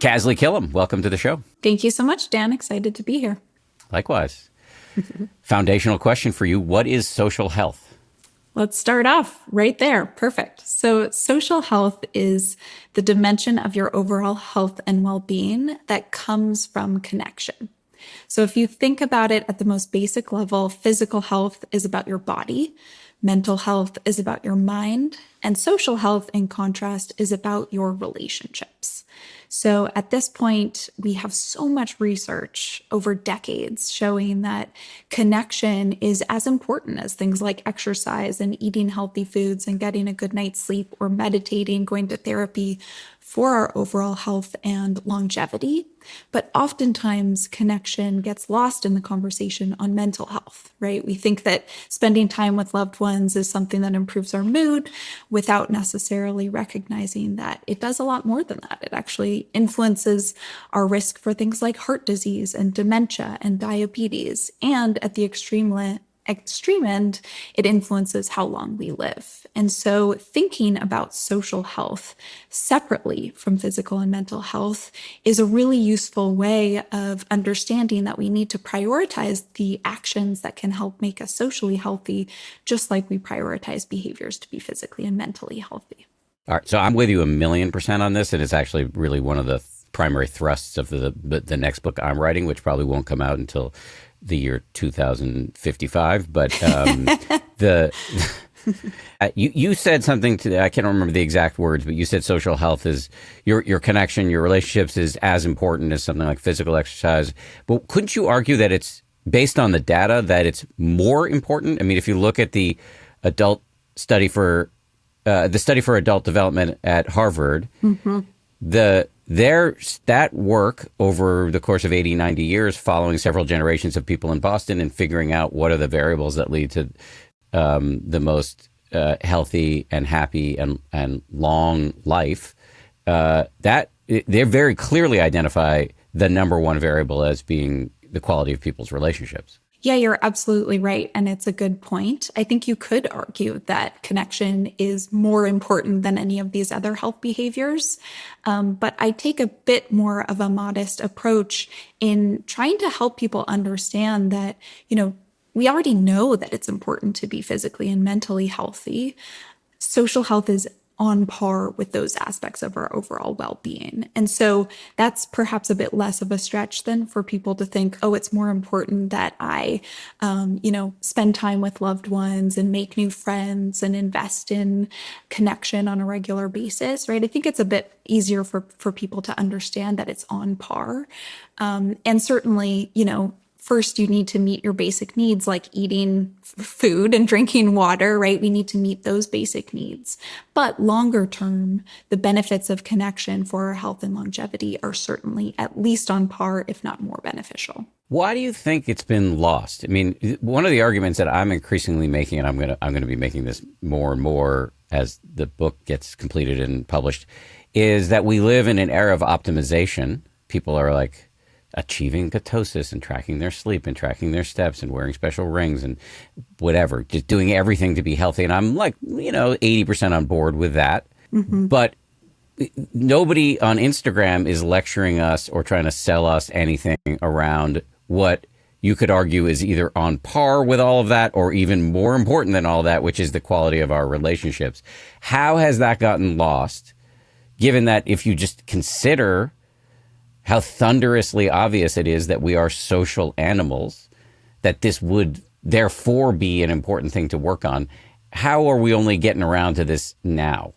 Kasley Killam, welcome to the show. Thank you so much, Dan. Excited to be here. Likewise. Foundational question for you. What is social health? Let's start off right there. Perfect. So social health is the dimension of your overall health and well-being that comes from connection. So if you think about it at the most basic level, physical health is about your body, mental health is about your mind, and social health, in contrast, is about your relationships. So at this point, we have so much research over decades showing that connection is as important as things like exercise and eating healthy foods and getting a good night's sleep or meditating, going to therapy for our overall health and longevity. But oftentimes connection gets lost in the conversation on mental health, right? We think that spending time with loved ones is something that improves our mood without necessarily recognizing that it does a lot more than that. It actually influences our risk for things like heart disease and dementia and diabetes. And at the extreme end, it influences how long we live. And so thinking about social health separately from physical and mental health is a really useful way of understanding that we need to prioritize the actions that can help make us socially healthy, just like we prioritize behaviors to be physically and mentally healthy. All right. So I'm with you 1,000,000% on this. And it's actually really one of the primary thrusts of the next book I'm writing, which probably won't come out until the year 2055. But you said something to, I can't remember the exact words, but you said social health is your connection, your relationships is as important as something like physical exercise. But couldn't you argue that it's based on the data that it's more important? I mean, if you look at the study for adult development at Harvard, that work over the course of 80, 90 years, following several generations of people in Boston and figuring out what are the variables that lead to the most healthy and happy and long life, that they very clearly identify the number one variable as being the quality of people's relationships. Yeah, you're absolutely right. And it's a good point. I think you could argue that connection is more important than any of these other health behaviors. But I take a bit more of a modest approach in trying to help people understand that, we already know that it's important to be physically and mentally healthy. Social health is on par with those aspects of our overall well-being. And so that's perhaps a bit less of a stretch than for people to think, oh, it's more important that I, spend time with loved ones and make new friends and invest in connection on a regular basis, right? I think it's a bit easier for people to understand that it's on par. And certainly, first, you need to meet your basic needs like eating food and drinking water, right? We need to meet those basic needs. But longer term, the benefits of connection for our health and longevity are certainly at least on par, if not more beneficial. Why do you think it's been lost? I mean, one of the arguments that I'm increasingly making, and I'm going to be making this more and more as the book gets completed and published, is that we live in an era of optimization. People are like achieving ketosis and tracking their sleep and tracking their steps and wearing special rings and whatever, just doing everything to be healthy. And I'm like, 80% on board with that. Mm-hmm. But nobody on Instagram is lecturing us or trying to sell us anything around what you could argue is either on par with all of that or even more important than all that, which is the quality of our relationships. How has that gotten lost, given that if you just consider how thunderously obvious it is that we are social animals, that this would therefore be an important thing to work on? How are we only getting around to this now?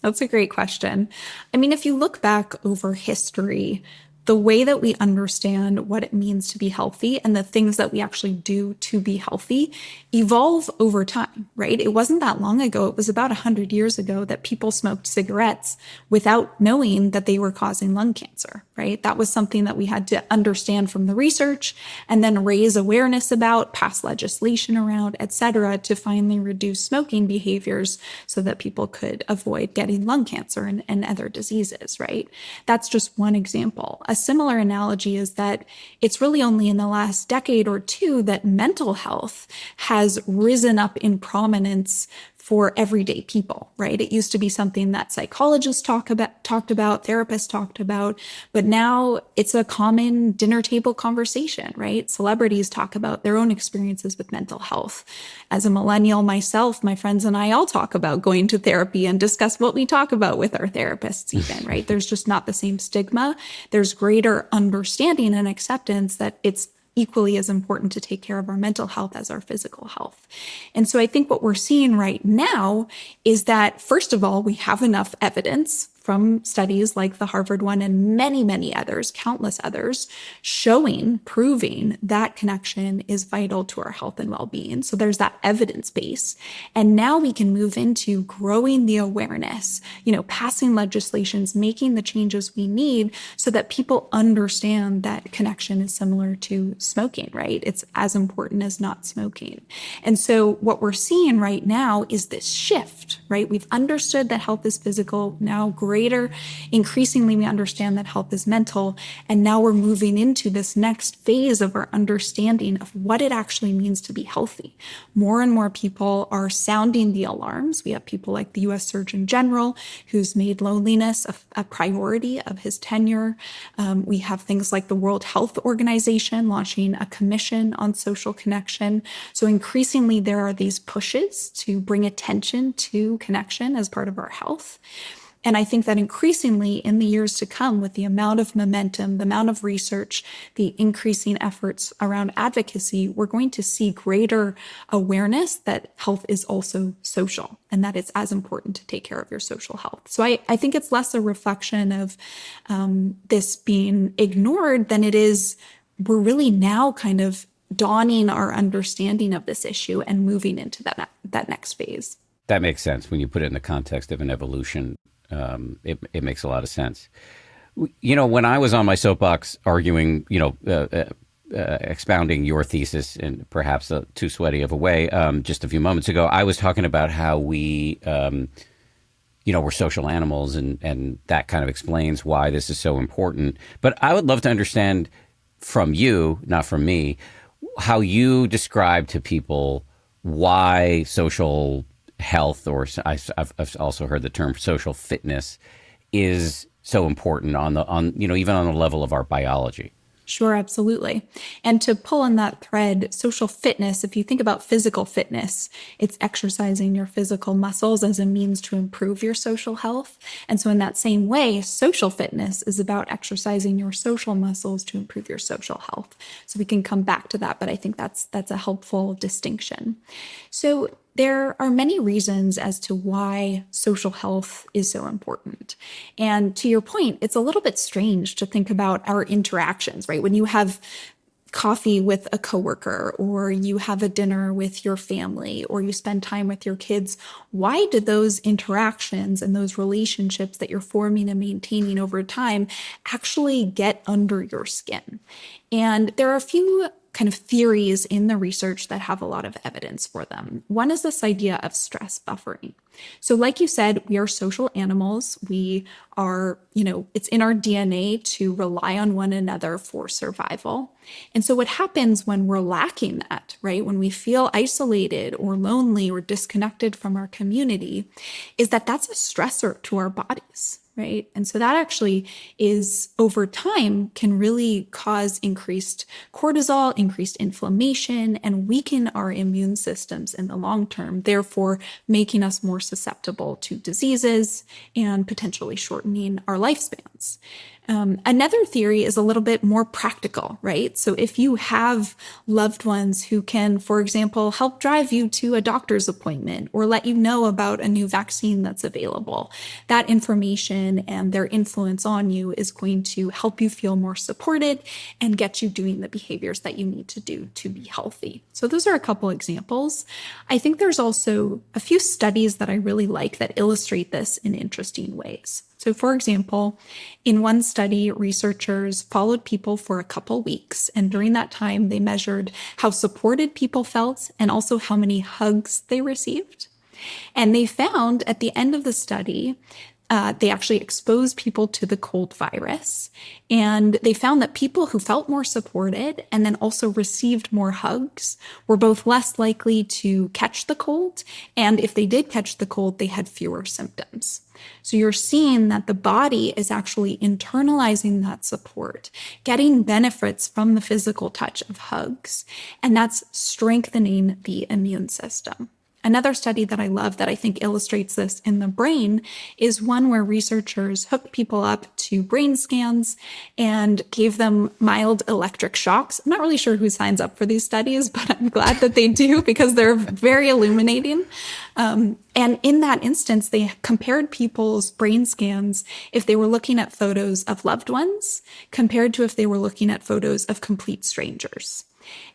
That's a great question. I mean, if you look back over history, the way that we understand what it means to be healthy and the things that we actually do to be healthy evolve over time, right? It wasn't that long ago. It was about 100 years ago that people smoked cigarettes without knowing that they were causing lung cancer, right? That was something that we had to understand from the research and then raise awareness about, pass legislation around, et cetera, to finally reduce smoking behaviors so that people could avoid getting lung cancer and other diseases, right? That's just one example. A similar analogy is that it's really only in the last decade or two that mental health has risen up in prominence for everyday people, right? It used to be something that psychologists talked about, therapists talked about, but now it's a common dinner table conversation, right? Celebrities talk about their own experiences with mental health. As a millennial myself, my friends and I all talk about going to therapy and discuss what we talk about with our therapists even, right? There's just not the same stigma. There's greater understanding and acceptance that it's equally as important to take care of our mental health as our physical health. And so I think what we're seeing right now is that, first of all, we have enough evidence from studies like the Harvard one and many, many others, countless others, proving that connection is vital to our health and well-being. So there's that evidence base. And now we can move into growing the awareness, passing legislations, making the changes we need so that people understand that connection is similar to smoking, right? It's as important as not smoking. And so what we're seeing right now is this shift, right? We've understood that health is physical. Now increasingly, we understand that health is mental. And now we're moving into this next phase of our understanding of what it actually means to be healthy. More and more people are sounding the alarms. We have people like the US Surgeon General, who's made loneliness a priority of his tenure. We have things like the World Health Organization launching a commission on social connection. So increasingly, there are these pushes to bring attention to connection as part of our health. And I think that increasingly in the years to come, with the amount of momentum, the amount of research, the increasing efforts around advocacy, we're going to see greater awareness that health is also social and that it's as important to take care of your social health. So I think it's less a reflection of this being ignored than it is we're really now kind of dawning our understanding of this issue and moving into that next phase. That makes sense when you put it in the context of an evolution. It makes a lot of sense. When I was on my soapbox arguing, expounding your thesis in perhaps too sweaty of a way just a few moments ago, I was talking about how we, we're social animals and that kind of explains why this is so important. But I would love to understand from you, not from me, how you describe to people why social health, or I've also heard the term social fitness, is so important even on the level of our biology. Sure, absolutely. And to pull on that thread, social fitness, if you think about physical fitness, it's exercising your physical muscles as a means to improve your social health. And so in that same way, social fitness is about exercising your social muscles to improve your social health. So we can come back to that, but I think that's a helpful distinction. So there are many reasons as to why social health is so important. And to your point, it's a little bit strange to think about our interactions, right? When you have coffee with a coworker, or you have a dinner with your family, or you spend time with your kids, why do those interactions and those relationships that you're forming and maintaining over time actually get under your skin? And there are a few kind of theories in the research that have a lot of evidence for them. One is this idea of stress buffering. So like you said, we are social animals. We are, it's in our DNA to rely on one another for survival. And so what happens when we're lacking that, right? When we feel isolated or lonely or disconnected from our community, is that that's a stressor to our bodies. Right. And so that actually is, over time, can really cause increased cortisol, increased inflammation, and weaken our immune systems in the long term, therefore making us more susceptible to diseases and potentially shortening our lifespans. Another theory is a little bit more practical, right? So if you have loved ones who can, for example, help drive you to a doctor's appointment or let you know about a new vaccine that's available, that information and their influence on you is going to help you feel more supported and get you doing the behaviors that you need to do to be healthy. So those are a couple examples. I think there's also a few studies that I really like that illustrate this in interesting ways. So for example, in one study, researchers followed people for a couple weeks, and during that time, they measured how supported people felt and also how many hugs they received. And they found at the end of the study they actually exposed people to the cold virus. And they found that people who felt more supported and then also received more hugs were both less likely to catch the cold. And if they did catch the cold, they had fewer symptoms. So you're seeing that the body is actually internalizing that support, getting benefits from the physical touch of hugs, and that's strengthening the immune system. Another study that I love that I think illustrates this in the brain is one where researchers hooked people up to brain scans and gave them mild electric shocks. I'm not really sure who signs up for these studies, but I'm glad that they do because they're very illuminating. And in that instance, they compared people's brain scans if they were looking at photos of loved ones compared to if they were looking at photos of complete strangers.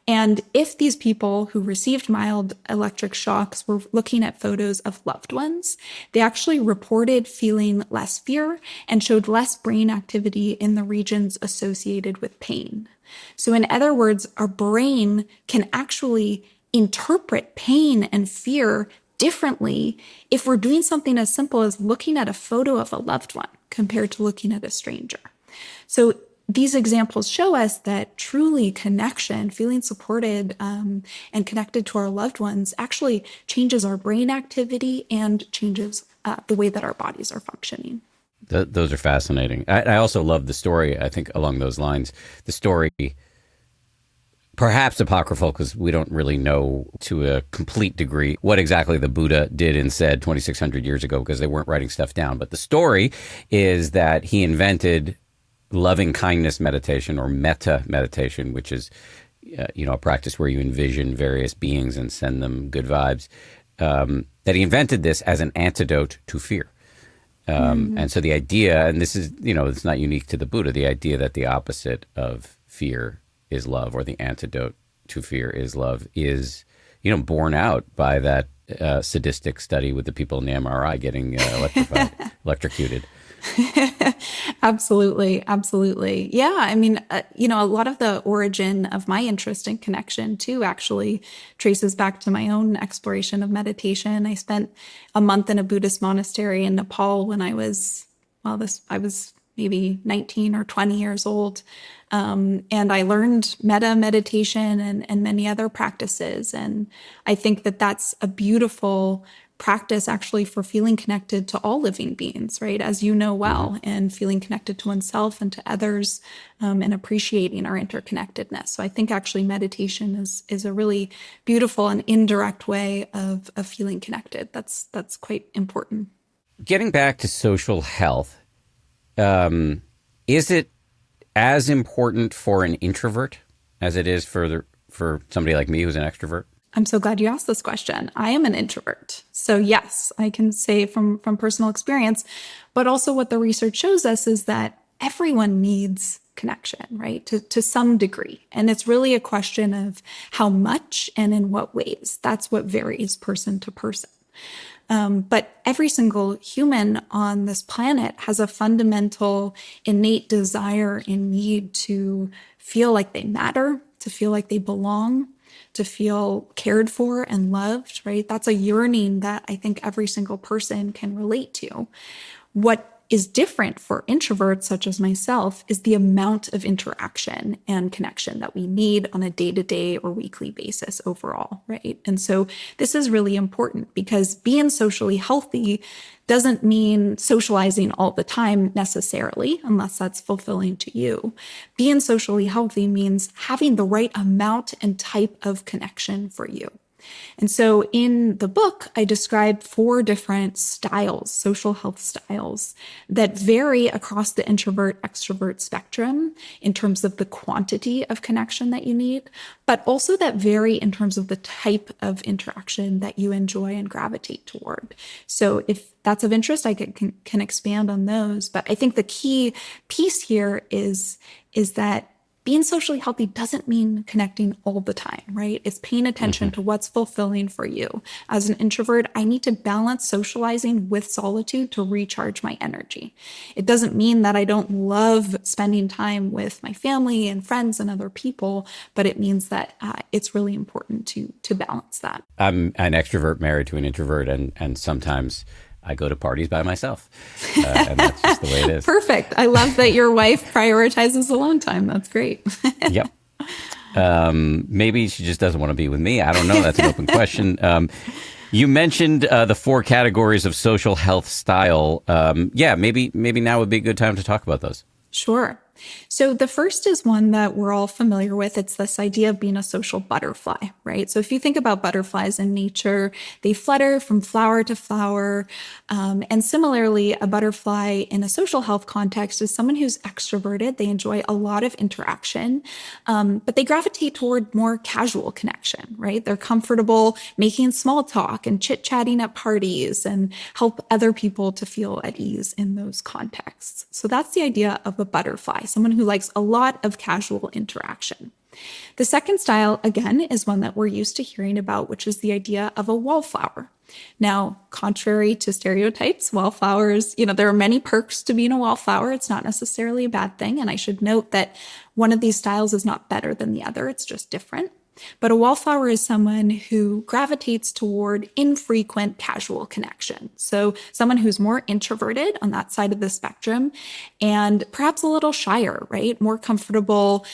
And if these people who received mild electric shocks were looking at photos of loved ones, they actually reported feeling less fear and showed less brain activity in the regions associated with pain. So in other words, our brain can actually interpret pain and fear differently if we're doing something as simple as looking at a photo of a loved one compared to looking at a stranger. So these examples show us that truly connection, feeling supported and connected to our loved ones actually changes our brain activity and changes the way that our bodies are functioning. Those are fascinating. I also love the story, I think, along those lines. The story, perhaps apocryphal, because we don't really know to a complete degree what exactly the Buddha did and said 2,600 years ago, because they weren't writing stuff down. But the story is that he invented loving kindness meditation, or metta meditation, which is, a practice where you envision various beings and send them good vibes. That he invented this as an antidote to fear. And so the idea, and this is, it's not unique to the Buddha, the idea that the opposite of fear is love, or the antidote to fear is love, is, borne out by that sadistic study with the people in the MRI getting electrocuted. Absolutely. Absolutely. Yeah. I mean, a lot of the origin of my interest in connection too actually traces back to my own exploration of meditation. I spent a month in a Buddhist monastery in Nepal when I was maybe 19 or 20 years old. And I learned metta meditation and many other practices. And I think that that's a beautiful practice actually for feeling connected to all living beings, right? As you know well, and feeling connected to oneself and to others, and appreciating our interconnectedness. So I think actually meditation is a really beautiful and indirect way of feeling connected. That's quite important. Getting back to social health, is it as important for an introvert as it is for somebody like me who's an extrovert? I'm so glad you asked this question. I am an introvert. So yes, I can say from personal experience, but also what the research shows us is that everyone needs connection, right? To some degree. And it's really a question of how much and in what ways. That's what varies person to person. But every single human on this planet has a fundamental innate desire and need to feel like they matter, to feel like they belong, to feel cared for and loved, right? That's a yearning that I think every single person can relate to. What is different for introverts such as myself is the amount of interaction and connection that we need on a day-to-day or weekly basis overall, right? And so this is really important because being socially healthy doesn't mean socializing all the time necessarily, unless that's fulfilling to you. Being socially healthy means having the right amount and type of connection for you. And so in the book, I describe 4 different styles, social health styles, that vary across the introvert-extrovert spectrum in terms of the quantity of connection that you need, but also that vary in terms of the type of interaction that you enjoy and gravitate toward. So if that's of interest, I can expand on those. But I think the key piece here is that being socially healthy doesn't mean connecting all the time, right? It's paying attention to what's fulfilling for you. As an introvert, I need to balance socializing with solitude to recharge my energy. It doesn't mean that I don't love spending time with my family and friends and other people, but it means that it's really important to balance that. I'm an extrovert married to an introvert, and sometimes I go to parties by myself. And that's just the way it is. Perfect. I love that your wife prioritizes alone time. That's great. Yep. Maybe she just doesn't want to be with me. I don't know. That's an open question. You mentioned the 4 categories of social health style. Maybe now would be a good time to talk about those. Sure. So the first is one that we're all familiar with. It's this idea of being a social butterfly, right? So if you think about butterflies in nature, they flutter from flower to flower. And similarly, a butterfly in a social health context is someone who's extroverted. They enjoy a lot of interaction, but they gravitate toward more casual connection, right? They're comfortable making small talk and chit-chatting at parties and help other people to feel at ease in those contexts. So that's the idea of a butterfly, someone who likes a lot of casual interaction. The second style, again, is one that we're used to hearing about, which is the idea of a wallflower. Now, contrary to stereotypes, wallflowers, there are many perks to being a wallflower. It's not necessarily a bad thing. And I should note that one of these styles is not better than the other. It's just different. But a wallflower is someone who gravitates toward infrequent casual connection. So someone who's more introverted on that side of the spectrum and perhaps a little shyer, right? More comfortable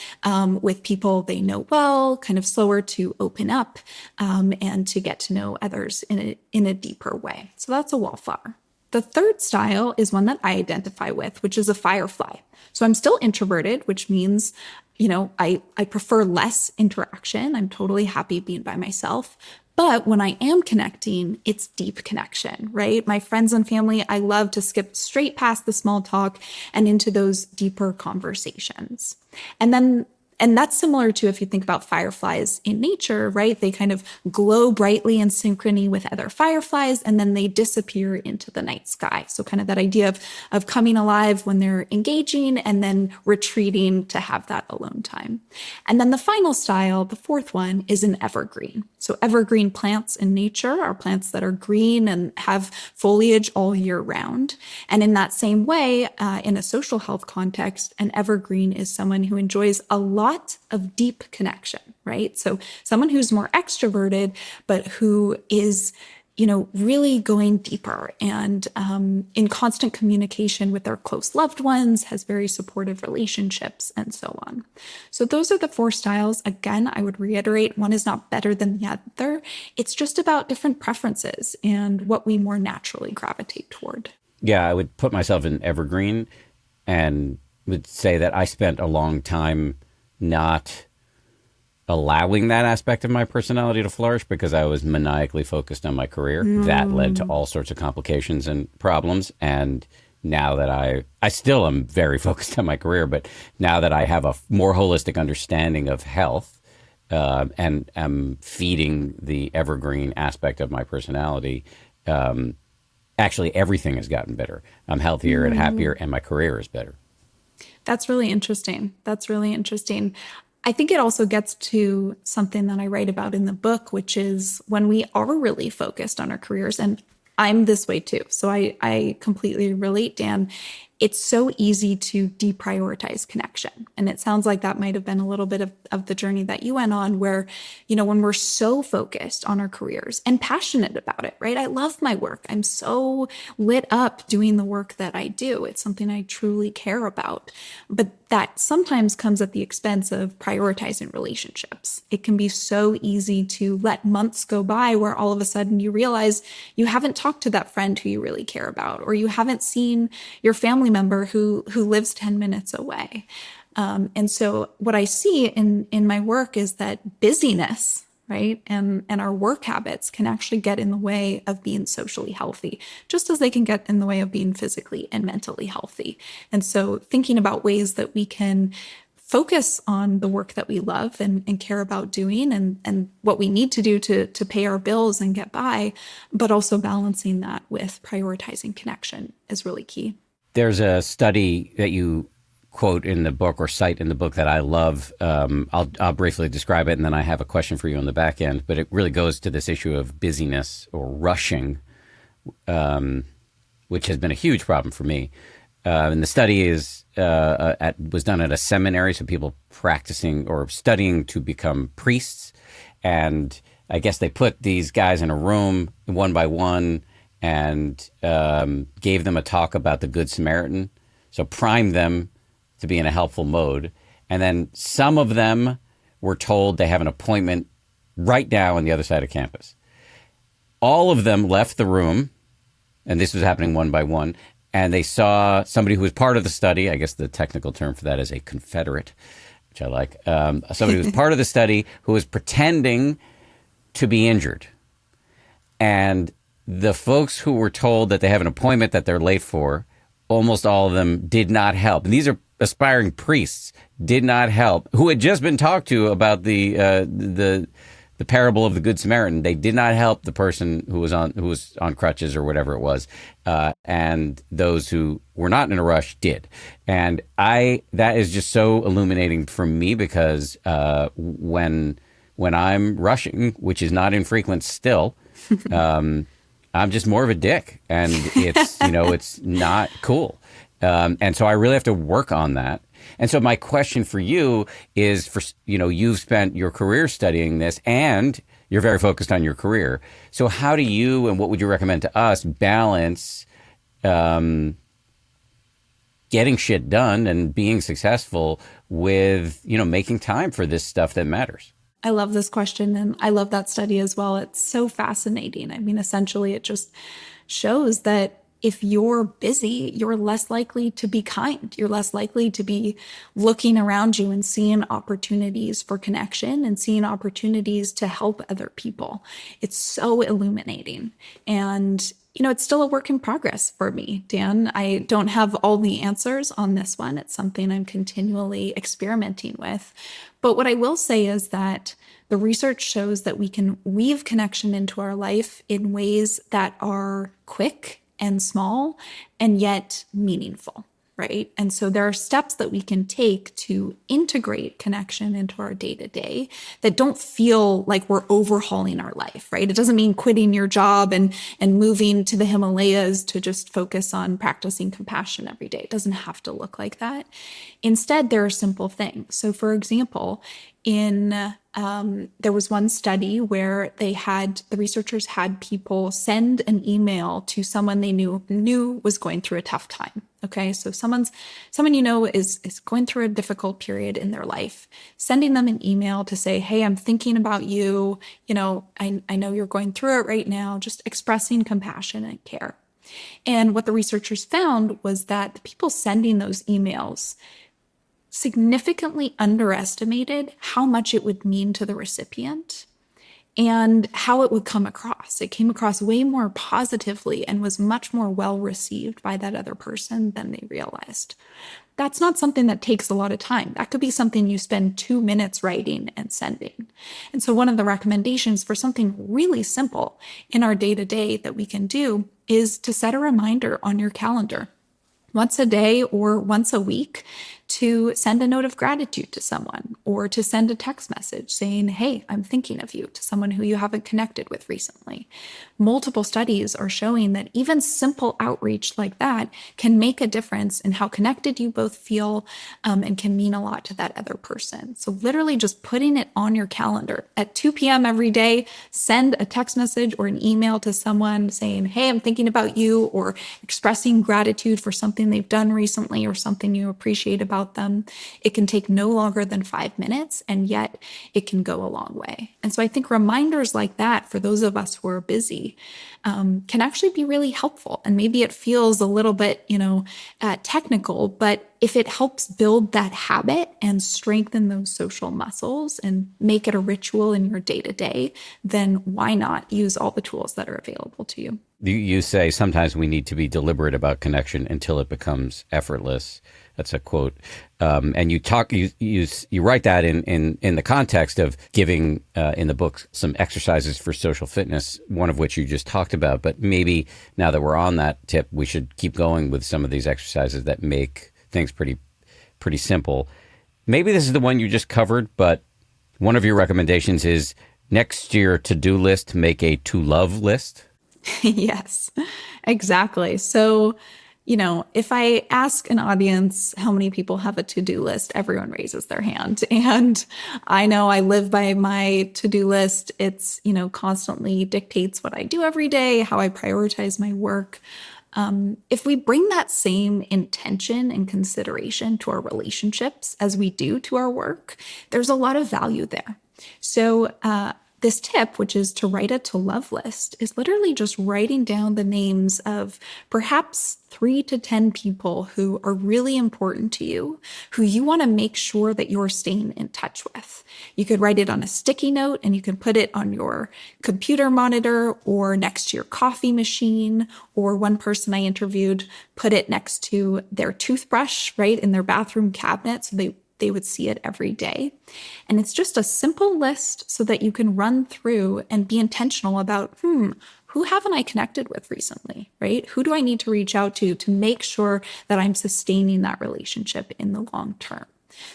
with people they know well, kind of slower to open up and to get to know others in a deeper way. So that's a wallflower. The third style is one that I identify with, which is a firefly. So I'm still introverted, which means I prefer less interaction. I'm totally happy being by myself. But when I am connecting, it's deep connection, right? My friends and family, I love to skip straight past the small talk and into those deeper conversations. And that's similar to if you think about fireflies in nature, right? They kind of glow brightly in synchrony with other fireflies, and then they disappear into the night sky. So kind of that idea of coming alive when they're engaging and then retreating to have that alone time. And then the final style, the fourth one, is an evergreen. So evergreen plants in nature are plants that are green and have foliage all year round. And in that same way, in a social health context, an evergreen is someone who enjoys a lot of deep connection, right? So someone who's more extroverted, but who is really going deeper and in constant communication with their close loved ones, has very supportive relationships, and so on. So those are the 4 styles. Again, I would reiterate, one is not better than the other. It's just about different preferences and what we more naturally gravitate toward. Yeah, I would put myself in evergreen and would say that I spent a long time not allowing that aspect of my personality to flourish because I was maniacally focused on my career. That led to all sorts of complications and problems. And now that I still am very focused on my career, but now that I have a more holistic understanding of health and am feeding the evergreen aspect of my personality, actually everything has gotten better. I'm healthier and happier, and my career is better. That's really interesting. I think it also gets to something that I write about in the book, which is when we are really focused on our careers, and I'm this way too. So I completely relate, Dan. It's so easy to deprioritize connection. And it sounds like that might have been a little bit of the journey that you went on where, when we're so focused on our careers and passionate about it, right? I love my work. I'm so lit up doing the work that I do. It's something I truly care about. But that sometimes comes at the expense of prioritizing relationships. It can be so easy to let months go by where all of a sudden you realize you haven't talked to that friend who you really care about, or you haven't seen your family member who lives 10 minutes away. And so what I see in my work is that busyness, right, and our work habits can actually get in the way of being socially healthy, just as they can get in the way of being physically and mentally healthy. And so thinking about ways that we can focus on the work that we love and care about doing and what we need to do to pay our bills and get by, but also balancing that with prioritizing connection is really key. There's a study that you quote in the book or cite in the book that I love. I'll briefly describe it, and then I have a question for you on the back end. But it really goes to this issue of busyness or rushing, which has been a huge problem for me. And the study was done at a seminary, so people practicing or studying to become priests. And I guess they put these guys in a room one by one, and gave them a talk about the Good Samaritan. So primed them to be in a helpful mode. And then some of them were told they have an appointment right now on the other side of campus. All of them left the room, and this was happening one by one, and they saw somebody who was part of the study. I guess the technical term for that is a confederate, which I like. Somebody who was part of the study who was pretending to be injured. And the folks who were told that they have an appointment that they're late for, almost all of them did not help. And these are aspiring priests, did not help, who had just been talked to about the parable of the Good Samaritan. They did not help the person who was on crutches or whatever it was, and those who were not in a rush did. And that is just so illuminating for me, because when I'm rushing, which is not infrequent still, I'm just more of a dick, and it's it's not cool. And so I really have to work on that. And so my question for you is, you've spent your career studying this, and you're very focused on your career. So how do you, and what would you recommend to us, balance getting shit done and being successful with, making time for this stuff that matters? I love this question, and I love that study as well. It's so fascinating. I mean, essentially, it just shows that if you're busy, you're less likely to be kind. You're less likely to be looking around you and seeing opportunities for connection and seeing opportunities to help other people. It's so illuminating. And it's still a work in progress for me, Dan. I don't have all the answers on this one. It's something I'm continually experimenting with. But what I will say is that the research shows that we can weave connection into our life in ways that are quick and small and yet meaningful, right? And so there are steps that we can take to integrate connection into our day-to-day that don't feel like we're overhauling our life, right? It doesn't mean quitting your job and moving to the Himalayas to just focus on practicing compassion every day. It doesn't have to look like that. Instead, there are simple things. So for example, there was one study where the researchers had people send an email to someone they knew was going through a tough time. Okay, so someone is going through a difficult period in their life, sending them an email to say, "Hey, I'm thinking about you. I know you're going through it right now." Just expressing compassion and care. And what the researchers found was that the people sending those emails significantly underestimated how much it would mean to the recipient and how it would come across. It came across way more positively and was much more well received by that other person than they realized. That's not something that takes a lot of time. That could be something you spend 2 minutes writing and sending. And so one of the recommendations for something really simple in our day-to-day that we can do is to set a reminder on your calendar once a day or once a week to send a note of gratitude to someone, or to send a text message saying, "Hey, I'm thinking of you," to someone who you haven't connected with recently. Multiple studies are showing that even simple outreach like that can make a difference in how connected you both feel, and can mean a lot to that other person. So literally just putting it on your calendar at 2 p.m. every day, send a text message or an email to someone saying, "Hey, I'm thinking about you," or expressing gratitude for something they've done recently or something you appreciate about them. It can take no longer than 5 minutes, and yet it can go a long way. And so I think reminders like that for those of us who are busy can actually be really helpful. And maybe it feels a little bit, technical, but if it helps build that habit and strengthen those social muscles and make it a ritual in your day-to-day, then why not use all the tools that are available to you? You say sometimes we need to be deliberate about connection until it becomes effortless. That's a quote. And you write that in the context of giving in the book some exercises for social fitness, one of which you just talked about. But maybe now that we're on that tip, we should keep going with some of these exercises that make things pretty simple. Maybe this is the one you just covered, but one of your recommendations is next year to-do list, make a to-love list. Yes, exactly. So If I ask an audience how many people have a to-do list, everyone raises their hand. And I know I live by my to-do list. It's, constantly dictates what I do every day, how I prioritize my work. If we bring that same intention and consideration to our relationships as we do to our work, there's a lot of value there. So, this tip, which is to write a to love list, is literally just writing down the names of perhaps 3 to 10 people who are really important to you, who you want to make sure that you're staying in touch with. You could write it on a sticky note and you can put it on your computer monitor or next to your coffee machine. Or one person I interviewed put it next to their toothbrush, right, in their bathroom cabinet. So they would see it every day. And it's just a simple list so that you can run through and be intentional about, who haven't I connected with recently, right? Who do I need to reach out to make sure that I'm sustaining that relationship in the long term?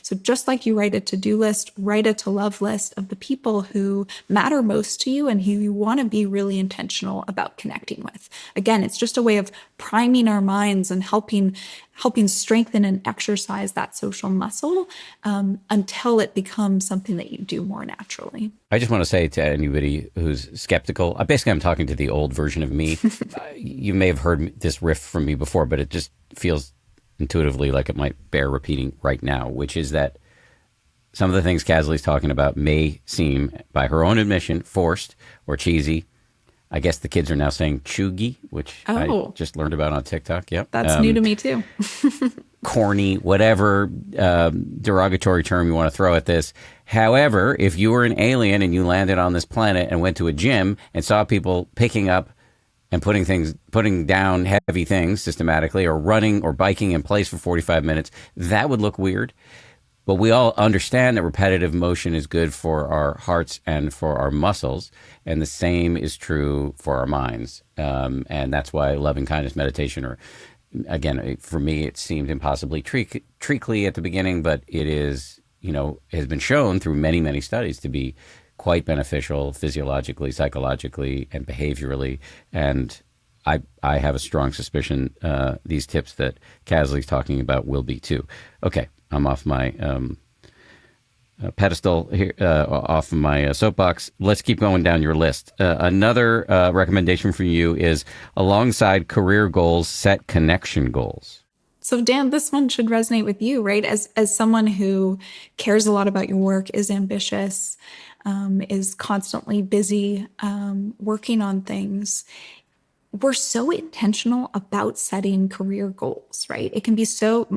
So just like you write a to-do list, write a to-love list of the people who matter most to you and who you want to be really intentional about connecting with. Again, it's just a way of priming our minds and helping strengthen and exercise that social muscle until it becomes something that you do more naturally. I just want to say to anybody who's skeptical, basically I'm talking to the old version of me. You may have heard this riff from me before, but it just feels intuitively like it might bear repeating right now, which is that some of the things Kasley's talking about may seem, by her own admission, forced or cheesy. I guess the kids are now saying chuggy, which I just learned about on TikTok. Yep. That's new to me too. Corny, whatever derogatory term you want to throw at this. However, if you were an alien and you landed on this planet and went to a gym and saw people picking up and putting down heavy things systematically, or running or biking in place for 45 minutes, that would look weird. But we all understand that repetitive motion is good for our hearts and for our muscles. And the same is true for our minds. And that's why loving kindness meditation, or again, for me, it seemed impossibly treacly at the beginning, but it is, has been shown through many, many studies to be quite beneficial physiologically, psychologically, and behaviorally. And I have a strong suspicion these tips that Kasley's talking about will be too. Okay, I'm off my pedestal here, off of my soapbox. Let's keep going down your list. Another recommendation for you is, alongside career goals, set connection goals. So Dan, this one should resonate with you, right? As someone who cares a lot about your work, is ambitious, is constantly busy, working on things. We're so intentional about setting career goals, right? It can be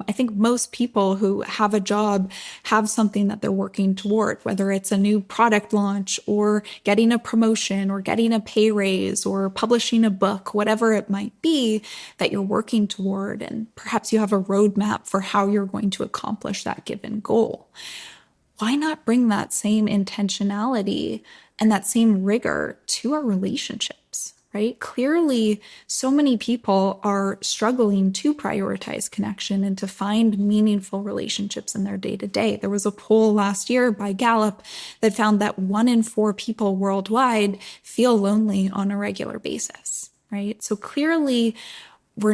I think most people who have a job have something that they're working toward, whether it's a new product launch or getting a promotion or getting a pay raise or publishing a book, whatever it might be that you're working toward. And perhaps you have a roadmap for how you're going to accomplish that given goal. Why not bring that same intentionality and that same rigor to our relationships? Right? Clearly, so many people are struggling to prioritize connection and to find meaningful relationships in their day-to-day. There was a poll last year by Gallup that found that 1 in 4 people worldwide feel lonely on a regular basis, right? So clearly, we're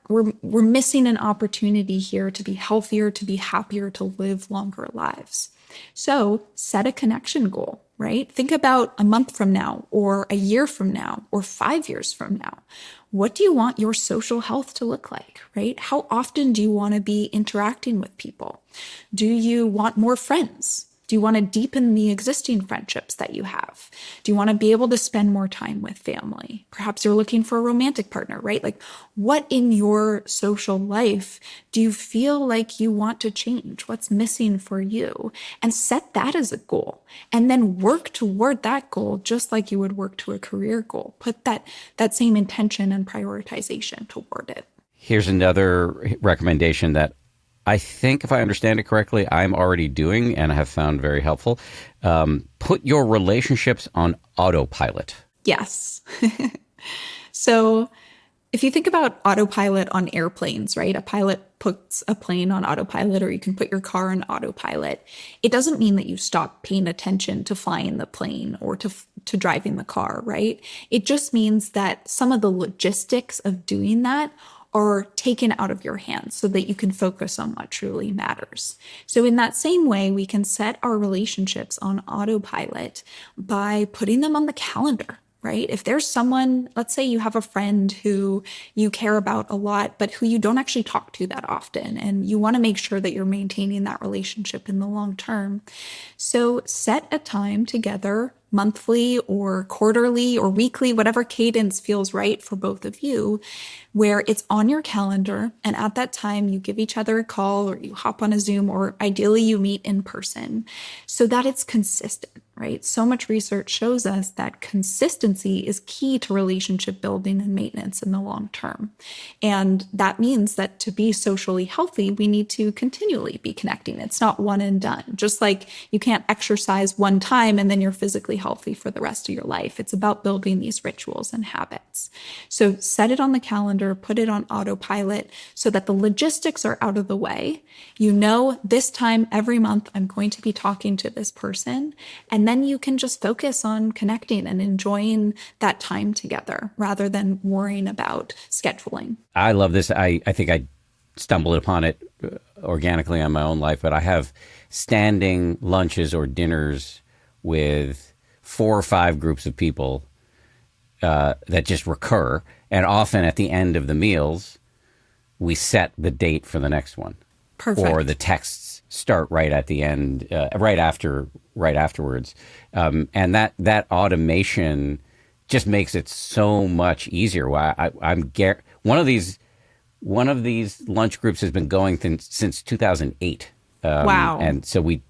missing an opportunity here to be healthier, to be happier, to live longer lives. So set a connection goal, right? Think about a month from now, or a year from now, or 5 years from now. What do you want your social health to look like, right? How often do you want to be interacting with people? Do you want more friends? Do you want to deepen the existing friendships that you have? Do you want to be able to spend more time with family? Perhaps you're looking for a romantic partner, right? Like, what in your social life do you feel like you want to change? What's missing for you? And set that as a goal. And then work toward that goal just like you would work to a career goal. Put that same intention and prioritization toward it. Here's another recommendation that I think, if I understand it correctly, I'm already doing and have found very helpful. Put your relationships on autopilot. Yes. So if you think about autopilot on airplanes, right? A pilot puts a plane on autopilot, or you can put your car on autopilot. It doesn't mean that you stop paying attention to flying the plane or to driving the car, right? It just means that some of the logistics of doing that are taken out of your hands so that you can focus on what truly matters. So in that same way, we can set our relationships on autopilot by putting them on the calendar, right? If there's someone, let's say you have a friend who you care about a lot, but who you don't actually talk to that often, and you want to make sure that you're maintaining that relationship in the long term. So set a time together, monthly or quarterly or weekly, whatever cadence feels right for both of you, where it's on your calendar. And at that time, you give each other a call or you hop on a Zoom, or ideally you meet in person so that it's consistent, right? So much research shows us that consistency is key to relationship building and maintenance in the long term. And that means that to be socially healthy, we need to continually be connecting. It's not one and done. Just like you can't exercise one time and then you're physically healthy for the rest of your life. It's about building these rituals and habits. So set it on the calendar, put it on autopilot so that the logistics are out of the way. You know, this time every month, I'm going to be talking to this person. And then you can just focus on connecting and enjoying that time together rather than worrying about scheduling. I love this. I think I stumbled upon it organically on my own life, but I have standing lunches or dinners with 4 or 5 groups of people that just recur. And often at the end of the meals, we set the date for the next one. Perfect. Or the texts start right at the end, right afterwards. And that automation just makes it so much easier. One of these lunch groups has been going since 2008. Wow. And so we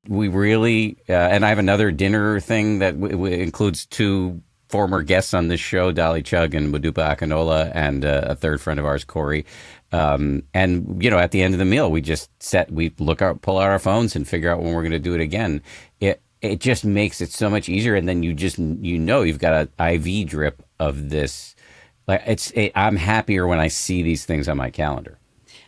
really, and I have another dinner thing that includes 2 former guests on this show, Dolly Chugg and Modupa Akinola, and a third friend of ours, Corey. And at the end of the meal, we pull out our phones and figure out when we're going to do it again. It just makes it so much easier. And then you've got an IV drip of this. I'm happier when I see these things on my calendar.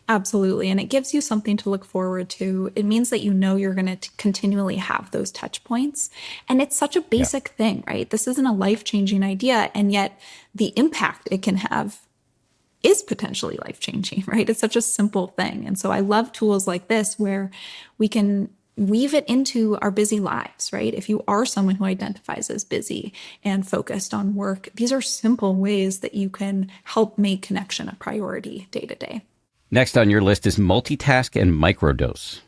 Absolutely. And it gives you something to look forward to. It means that you know you're going to continually have those touch points. And it's such a basic thing, right? This isn't a life-changing idea. And yet the impact it can have is potentially life-changing, right? It's such a simple thing. And so I love tools like this where we can weave it into our busy lives, right? If you are someone who identifies as busy and focused on work, these are simple ways that you can help make connection a priority day to day. Next on your list is multitask and microdose.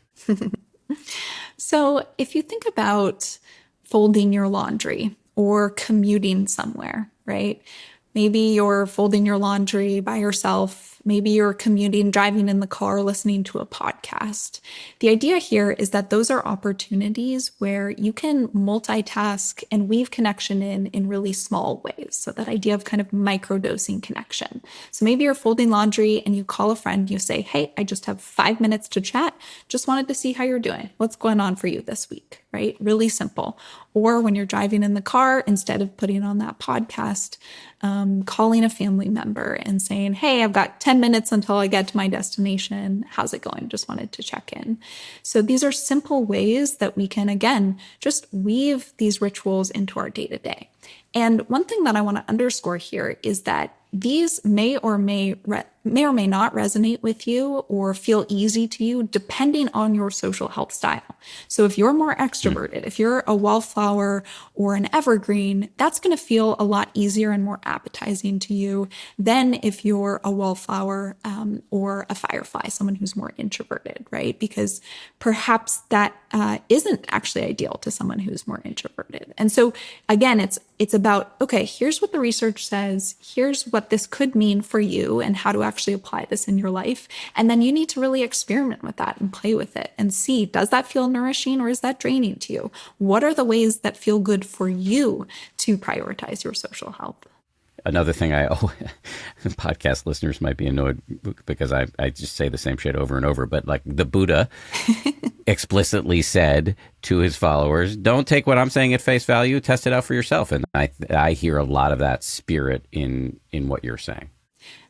So if you think about folding your laundry or commuting somewhere, right? Maybe you're folding your laundry by yourself. Maybe you're commuting, driving in the car, listening to a podcast. The idea here is that those are opportunities where you can multitask and weave connection in really small ways. So that idea of kind of microdosing connection. So maybe you're folding laundry and you call a friend, you say, hey, I just have 5 minutes to chat. Just wanted to see how you're doing. What's going on for you this week, right? Really simple. Or when you're driving in the car, instead of putting on that podcast, calling a family member and saying, hey, I've got 10 minutes until I get to my destination. How's it going? Just wanted to check in. So these are simple ways that we can, again, just weave these rituals into our day to day. And one thing that I want to underscore here is that these may or may not resonate with you or feel easy to you depending on your social health style. So if you're more extroverted, if you're a wallflower or an evergreen, that's going to feel a lot easier and more appetizing to you than if you're a wallflower or a firefly, someone who's more introverted, right? Because perhaps that isn't actually ideal to someone who's more introverted. And so again, it's about, okay, here's what the research says. Here's what this could mean for you and how to actually apply this in your life. And then you need to really experiment with that and play with it and see, does that feel nourishing or is that draining to you? What are the ways that feel good for you to prioritize your social health? Another thing podcast listeners might be annoyed because I just say the same shit over and over, but like the Buddha explicitly said to his followers, don't take what I'm saying at face value, test it out for yourself. And I hear a lot of that spirit in what you're saying.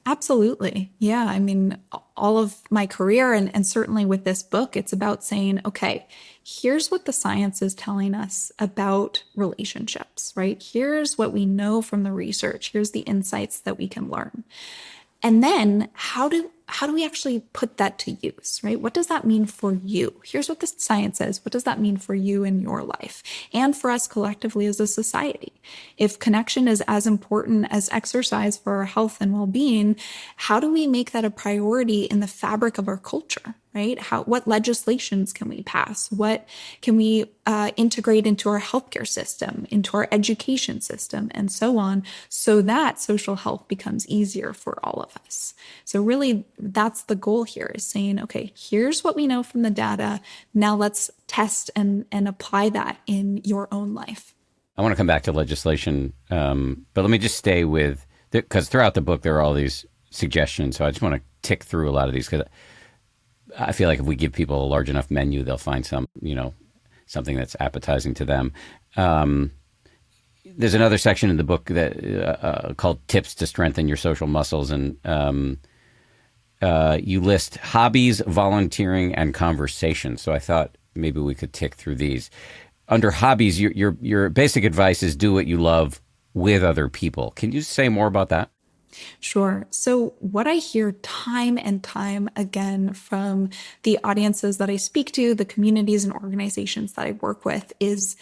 Absolutely. Yeah. I mean, all of my career and certainly with this book, it's about saying, okay, here's what the science is telling us about relationships, right? Here's what we know from the research. Here's the insights that we can learn. And then how do we actually put that to use, right? What does that mean for you? Here's what the science says. What does that mean for you in your life and for us collectively as a society? If connection is as important as exercise for our health and well-being, how do we make that a priority in the fabric of our culture? Right? What legislations can we pass? What can we integrate into our healthcare system, into our education system, and so on, so that social health becomes easier for all of us? So really, that's the goal here, is saying, okay, here's what we know from the data. Now let's test and apply that in your own life. I want to come back to legislation, but let me just stay with, because throughout the book, there are all these suggestions. So I just want to tick through a lot of these, because I feel like if we give people a large enough menu, they'll find something that's appetizing to them. There's another section in the book that called Tips to Strengthen Your Social Muscles. And you list hobbies, volunteering, and conversation. So I thought maybe we could tick through these. Under hobbies, your basic advice is do what you love with other people. Can you say more about that? Sure. So what I hear time and time again from the audiences that I speak to, the communities and organizations that I work with, is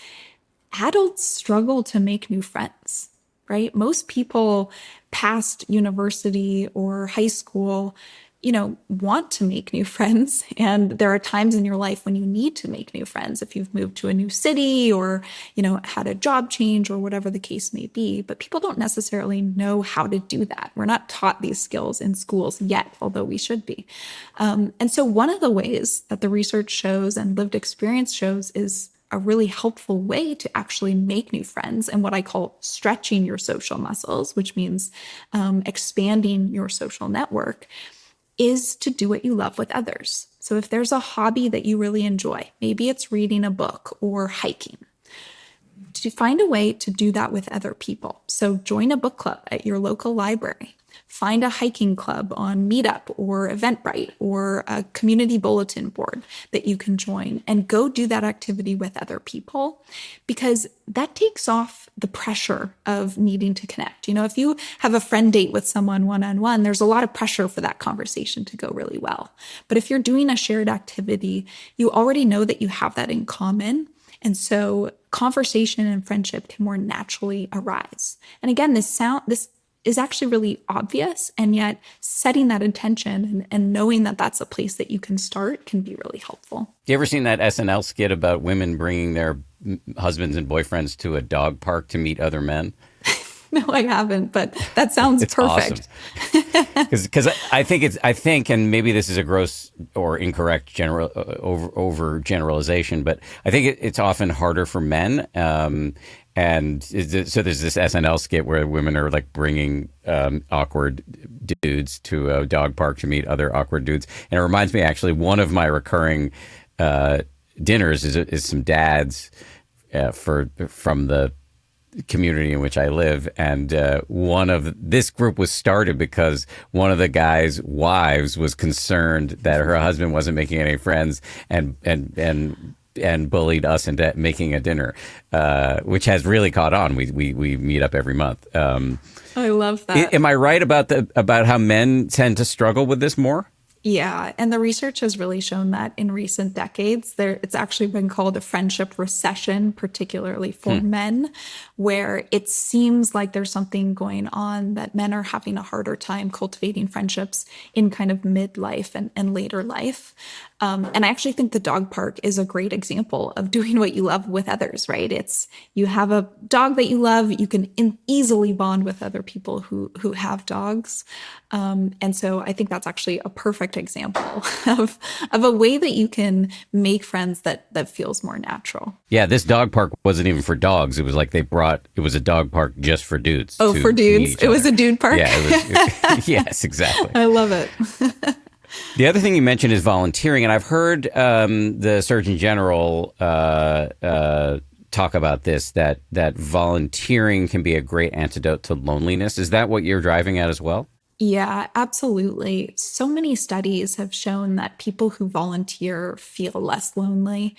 adults struggle to make new friends, right? Most people past university or high school, want to make new friends. And there are times in your life when you need to make new friends, if you've moved to a new city or, had a job change or whatever the case may be. But people don't necessarily know how to do that. We're not taught these skills in schools yet, although we should be. And so one of the ways that the research shows and lived experience shows is a really helpful way to actually make new friends, and what I call stretching your social muscles, which means expanding your social network, is to do what you love with others. So if there's a hobby that you really enjoy, maybe it's reading a book or hiking, to find a way to do that with other people. So join a book club at your local library. Find a hiking club on Meetup or Eventbrite or a community bulletin board that you can join, and go do that activity with other people, because that takes off the pressure of needing to connect. If you have a friend date with someone one-on-one, there's a lot of pressure for that conversation to go really well. But if you're doing a shared activity, you already know that you have that in common. And so conversation and friendship can more naturally arise. And again, this is actually really obvious, and yet setting that intention and knowing that that's a place that you can start can be really helpful. You ever seen that SNL skit about women bringing their husbands and boyfriends to a dog park to meet other men? No, I haven't, but that sounds it's perfect. Because I think, and maybe this is a gross or incorrect over generalization, but I think it's often harder for men. And so there's this SNL skit where women are like bringing awkward dudes to a dog park to meet other awkward dudes. And it reminds me, actually, one of my recurring dinners is some dads from the community in which I live. And this group was started because one of the guy's wives was concerned that her husband wasn't making any friends and bullied us into making a dinner, which has really caught on. We meet up every month. I love that. Am I right about how men tend to struggle with this more? Yeah. And the research has really shown that in recent decades, it's actually been called a friendship recession, particularly for men, where it seems like there's something going on, that men are having a harder time cultivating friendships in kind of midlife and later life. And I actually think the dog park is a great example of doing what you love with others, right? You have a dog that you love, you can easily bond with other people who have dogs. And so I think that's actually a perfect example of a way that you can make friends that feels more natural. Yeah, this dog park wasn't even for dogs. It was like it was a dog park just for dudes. Oh, for dudes. It was a dude park? Yeah, it was, yes, exactly. I love it. The other thing you mentioned is volunteering, and I've heard the Surgeon General talk about this, that volunteering can be a great antidote to loneliness. Is that what you're driving at as well? Yeah, absolutely. So many studies have shown that people who volunteer feel less lonely.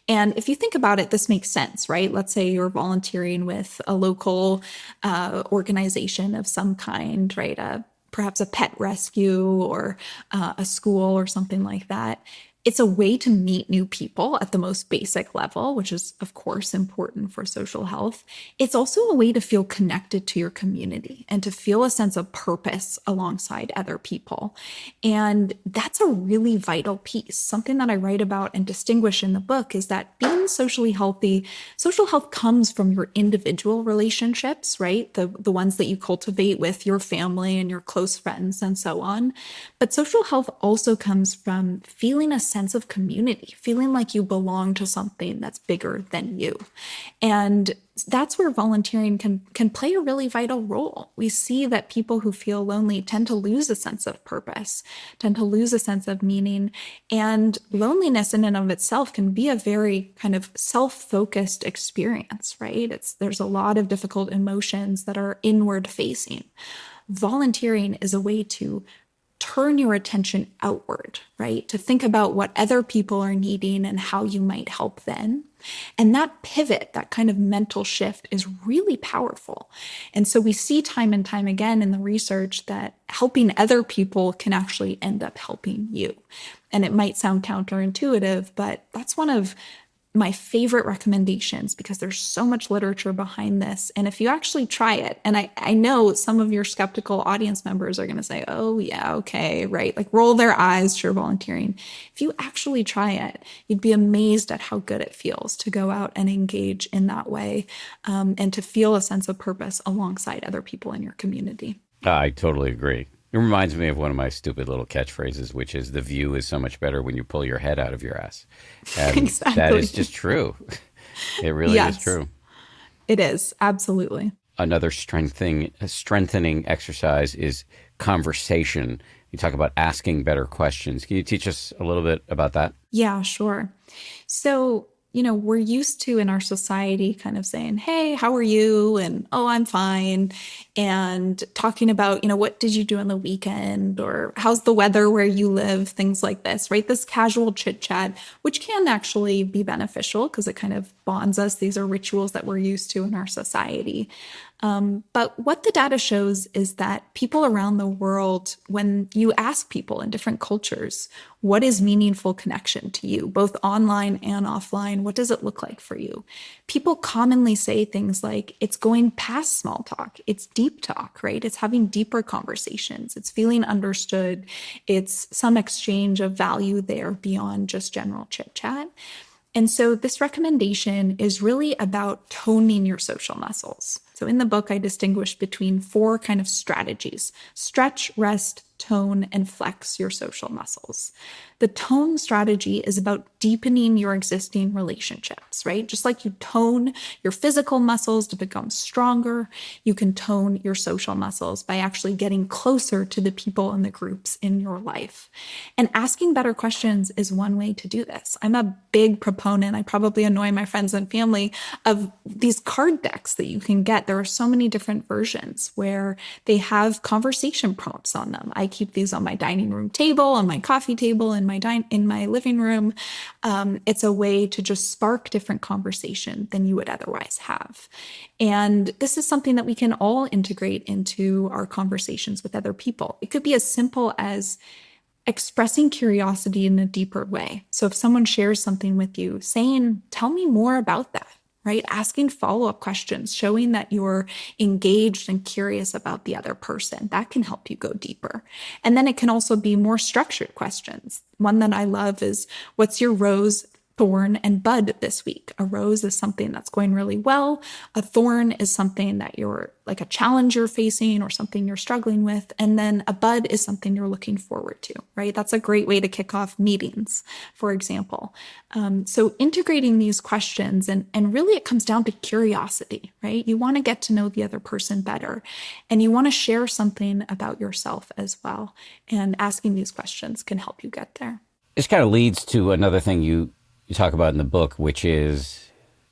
And if you think about it, this makes sense, right? Let's say you're volunteering with a local organization of some kind, right? A perhaps a pet rescue or a school or something like that. It's a way to meet new people at the most basic level, which is, of course, important for social health. It's also a way to feel connected to your community and to feel a sense of purpose alongside other people. And that's a really vital piece. Something that I write about and distinguish in the book is that being socially healthy, social health comes from your individual relationships, right? The ones that you cultivate with your family and your close friends and so on. But social health also comes from feeling a sense of community, feeling like you belong to something that's bigger than you. And that's where volunteering can play a really vital role. We see that people who feel lonely tend to lose a sense of purpose, tend to lose a sense of meaning. And loneliness in and of itself can be a very kind of self-focused experience, right? There's a lot of difficult emotions that are inward facing. Volunteering is a way to turn your attention outward, right? To think about what other people are needing and how you might help them. And that pivot, that kind of mental shift is really powerful. And so we see time and time again in the research that helping other people can actually end up helping you. And it might sound counterintuitive, but that's one of my favorite recommendations because there's so much literature behind this. And if you actually try it, and I know some of your skeptical audience members are going to say, oh, yeah, okay, right. Like roll their eyes to your volunteering. If you actually try it, you'd be amazed at how good it feels to go out and engage in that way and to feel a sense of purpose alongside other people in your community. I totally agree. It reminds me of one of my stupid little catchphrases, which is the view is so much better when you pull your head out of your ass. And exactly. That is just true. It really is true. It is. Absolutely. Another strengthening exercise is conversation. You talk about asking better questions. Can you teach us a little bit about that? Yeah, sure. So, we're used to in our society kind of saying, hey, how are you? And, oh, I'm fine. And talking about, what did you do on the weekend? Or how's the weather where you live? Things like this, right? This casual chit chat, which can actually be beneficial because it kind of bonds us. These are rituals that we're used to in our society. But what the data shows is that people around the world, when you ask people in different cultures, what is meaningful connection to you, both online and offline? What does it look like for you? People commonly say things like, it's going past small talk. It's deep talk, right? It's having deeper conversations. It's feeling understood. It's some exchange of value there beyond just general chit chat. And so this recommendation is really about toning your social muscles. So in the book, I distinguish between 4 kind of strategies: stretch, rest, tone, and flex your social muscles. The tone strategy is about deepening your existing relationships, right? Just like you tone your physical muscles to become stronger, you can tone your social muscles by actually getting closer to the people and the groups in your life. And asking better questions is one way to do this. I'm a big proponent, I probably annoy my friends and family, of these card decks that you can get. There are so many different versions where they have conversation prompts on them. I keep these on my dining room table, on my coffee table, in my living room. It's a way to just spark different conversation than you would otherwise have. And this is something that we can all integrate into our conversations with other people. It could be as simple as expressing curiosity in a deeper way. So if someone shares something with you, saying, tell me more about that, right? Asking follow-up questions, showing that you're engaged and curious about the other person. That can help you go deeper. And then it can also be more structured questions. One that I love is, what's your rose, thorn, and bud this week? A rose is something that's going really well. A thorn is something that you're like a challenge you're facing or something you're struggling with. And then a bud is something you're looking forward to, right? That's a great way to kick off meetings, for example. So integrating these questions and really it comes down to curiosity, right? You want to get to know the other person better and you want to share something about yourself as well. And asking these questions can help you get there. This kind of leads to another thing you talk about in the book, which is,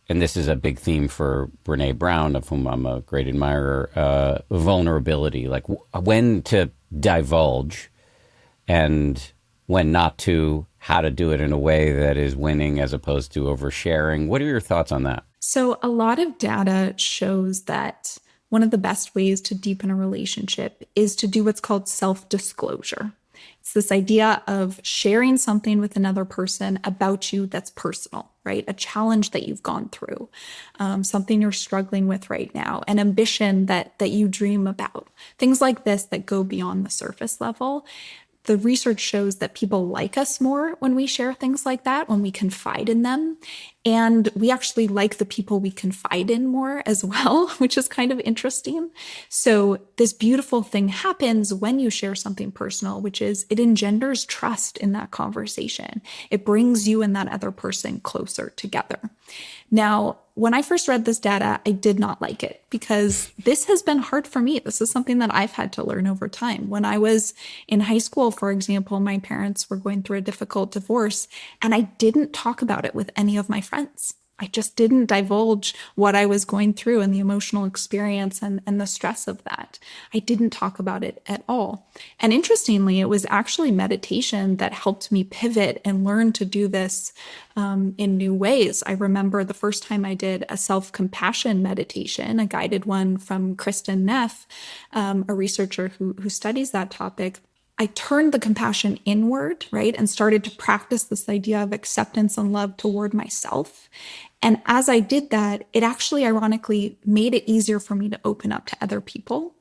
and this is a big theme for Brene Brown, of whom I'm a great admirer, vulnerability, like when to divulge and when not to, how to do it in a way that is winning as opposed to oversharing. What are your thoughts on that? So a lot of data shows that one of the best ways to deepen a relationship is to do what's called self-disclosure. It's this idea of sharing something with another person about you that's personal, right? A challenge that you've gone through, something you're struggling with right now, an ambition that you dream about, things like this that go beyond the surface level. The research shows that people like us more when we share things like that, when we confide in them. And we actually like the people we confide in more as well, which is kind of interesting. So this beautiful thing happens when you share something personal, which is it engenders trust in that conversation. It brings you and that other person closer together. Now, when I first read this data, I did not like it because this has been hard for me. This is something that I've had to learn over time. When I was in high school, for example, my parents were going through a difficult divorce, and I didn't talk about it with any of my friends. I just didn't divulge what I was going through and the emotional experience and the stress of that. I didn't talk about it at all. And interestingly, it was actually meditation that helped me pivot and learn to do this in new ways. I remember the first time I did a self-compassion meditation, a guided one from Kristin Neff, a researcher who studies that topic. I turned the compassion inward, right, and started to practice this idea of acceptance and love toward myself. And as I did that, it actually ironically made it easier for me to open up to other people.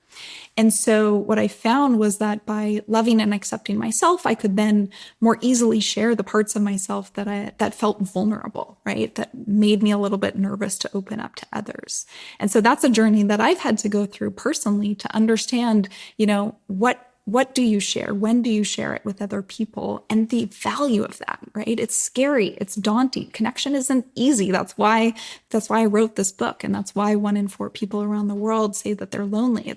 And so what I found was that by loving and accepting myself, I could then more easily share the parts of myself that felt vulnerable, right? That made me a little bit nervous to open up to others. And so that's a journey that I've had to go through personally to understand, what do you share? When do you share it with other people? And the value of that, right? It's scary. It's daunting. Connection isn't easy. That's why I wrote this book. And that's why 1 in 4 people around the world say that they're lonely.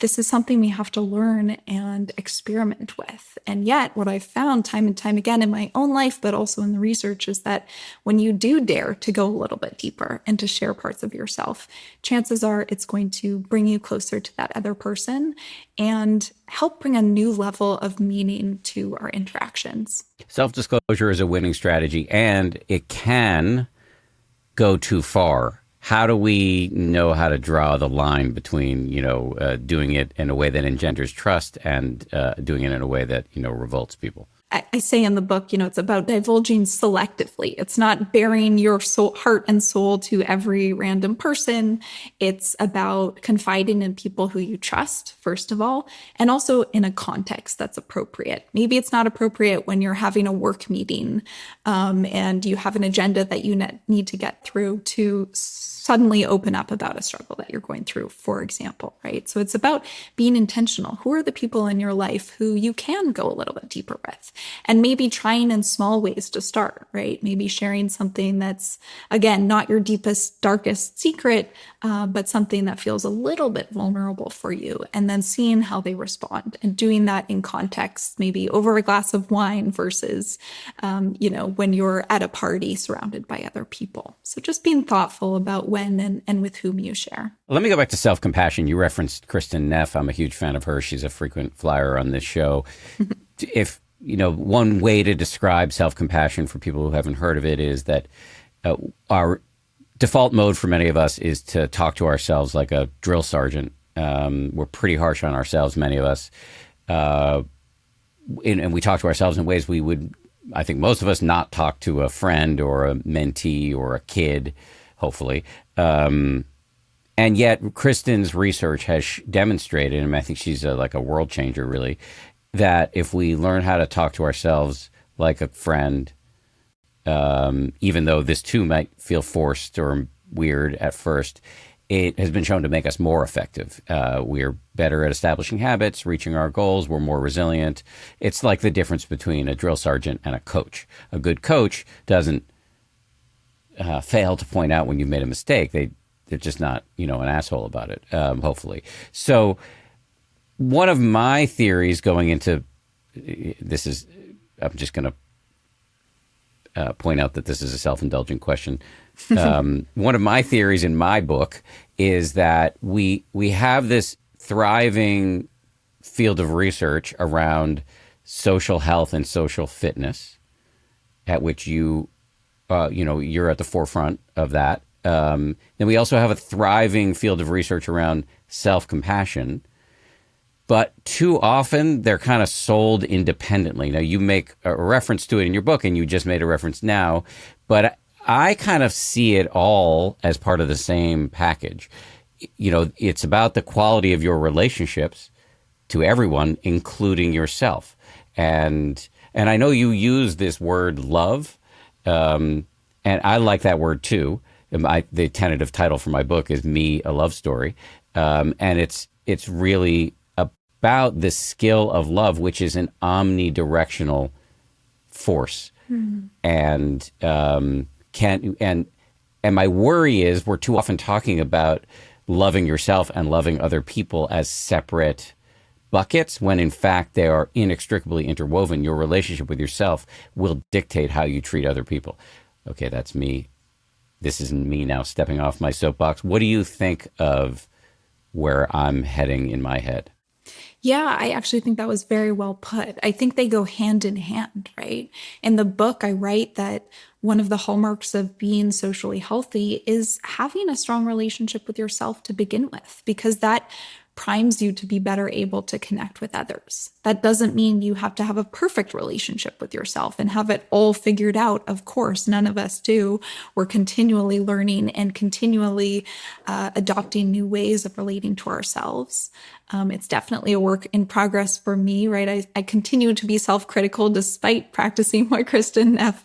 This is something we have to learn and experiment with. And yet what I've found time and time again in my own life, but also in the research, is that when you do dare to go a little bit deeper and to share parts of yourself, chances are it's going to bring you closer to that other person and help bring a new level of meaning to our interactions. Self-disclosure is a winning strategy, and it can go too far. How do we know how to draw the line between, doing it in a way that engenders trust and doing it in a way that, revolts people? I say in the book, it's about divulging selectively. It's not bearing your heart and soul to every random person. It's about confiding in people who you trust, first of all, and also in a context that's appropriate. Maybe it's not appropriate when you're having a work meeting and you have an agenda that you need to get through to suddenly open up about a struggle that you're going through, for example, right? So it's about being intentional. Who are the people in your life who you can go a little bit deeper with? And maybe trying in small ways to start, right? Maybe sharing something that's, again, not your deepest, darkest secret, but something that feels a little bit vulnerable for you, and then seeing how they respond and doing that in context, maybe over a glass of wine versus, when you're at a party surrounded by other people. So just being thoughtful about when and with whom you share. Let me go back to self-compassion. You referenced Kristin Neff. I'm a huge fan of her. She's a frequent flyer on this show. If, one way to describe self-compassion for people who haven't heard of it is that our default mode for many of us is to talk to ourselves like a drill sergeant. We're pretty harsh on ourselves, many of us. And we talk to ourselves in ways we would, I think most of us, not talk to a friend or a mentee or a kid, hopefully. And yet Kristin's research has demonstrated, and I think she's like a world changer, really, that if we learn how to talk to ourselves like a friend, even though this too might feel forced or weird at first, it has been shown to make us more effective. We're better at establishing habits, reaching our goals. We're more resilient. It's like the difference between a drill sergeant and a coach. A good coach doesn't fail to point out when you've made a mistake. They're just not, an asshole about it, hopefully. So one of my theories going into this is, I'm just going to point out that this is a self-indulgent question. One of my theories in my book is that we have this thriving field of research around social health and social fitness, at which you're at the forefront of that. then we also have a thriving field of research around self-compassion. But too often, they're kind of sold independently. Now, you make a reference to it in your book, and you just made a reference now. But I kind of see it all as part of the same package. You know, it's about the quality of your relationships to everyone, including yourself. And I know you use this word love, and I like that word too. The tentative title for my book is "Me, a Love Story," and it's really about the skill of love, which is an omnidirectional force. And and my worry is we're too often talking about loving yourself and loving other people as separate buckets, when in fact they are inextricably interwoven. Your relationship with yourself will dictate how you treat other people. Okay, that's me. This is me now stepping off my soapbox. What do you think of where I'm heading in my head? Yeah, I actually think that was very well put. I think they go hand in hand, right? In the book, I write that one of the hallmarks of being socially healthy is having a strong relationship with yourself to begin with, because that primes you to be better able to connect with others. That doesn't mean you have to have a perfect relationship with yourself and have it all figured out. Of course, none of us do. We're continually learning and continually adopting new ways of relating to ourselves. It's definitely a work in progress for me, right? I continue to be self-critical despite practicing what Kristen Neff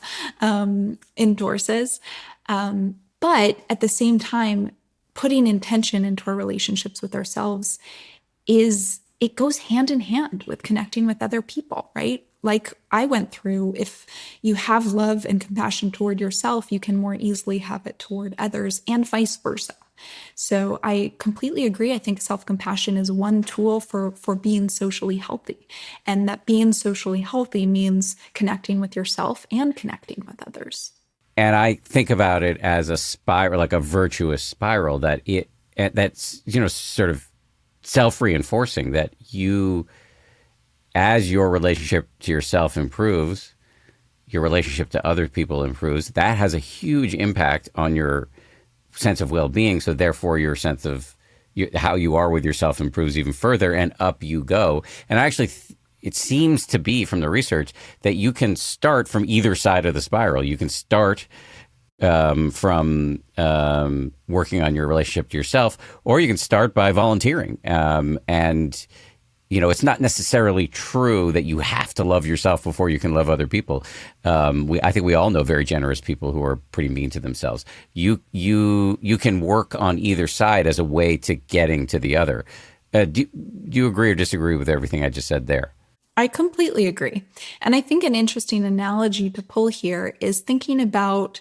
endorses. But at the same time, putting intention into our relationships with ourselves it goes hand in hand with connecting with other people, right? Like I went through, if you have love and compassion toward yourself, you can more easily have it toward others, and vice versa. So I completely agree. I think self-compassion is one tool for being socially healthy. And that being socially healthy means connecting with yourself and connecting with others. And I think about it as a spiral, like a virtuous spiral, that's, you know, sort of self-reinforcing, that you, as your relationship to yourself improves, your relationship to other people improves. That has a huge impact on your sense of well-being. So therefore, your sense of how you are with yourself improves even further, and up you go. And actually, it seems to be from the research that you can start from either side of the spiral. You can start from working on your relationship to yourself, or you can start by volunteering. And, you know, it's not necessarily true that you have to love yourself before you can love other people. I think we all know very generous people who are pretty mean to themselves. You can work on either side as a way to getting to the other. Do you agree or disagree with everything I just said there? I completely agree. And I think an interesting analogy to pull here is thinking about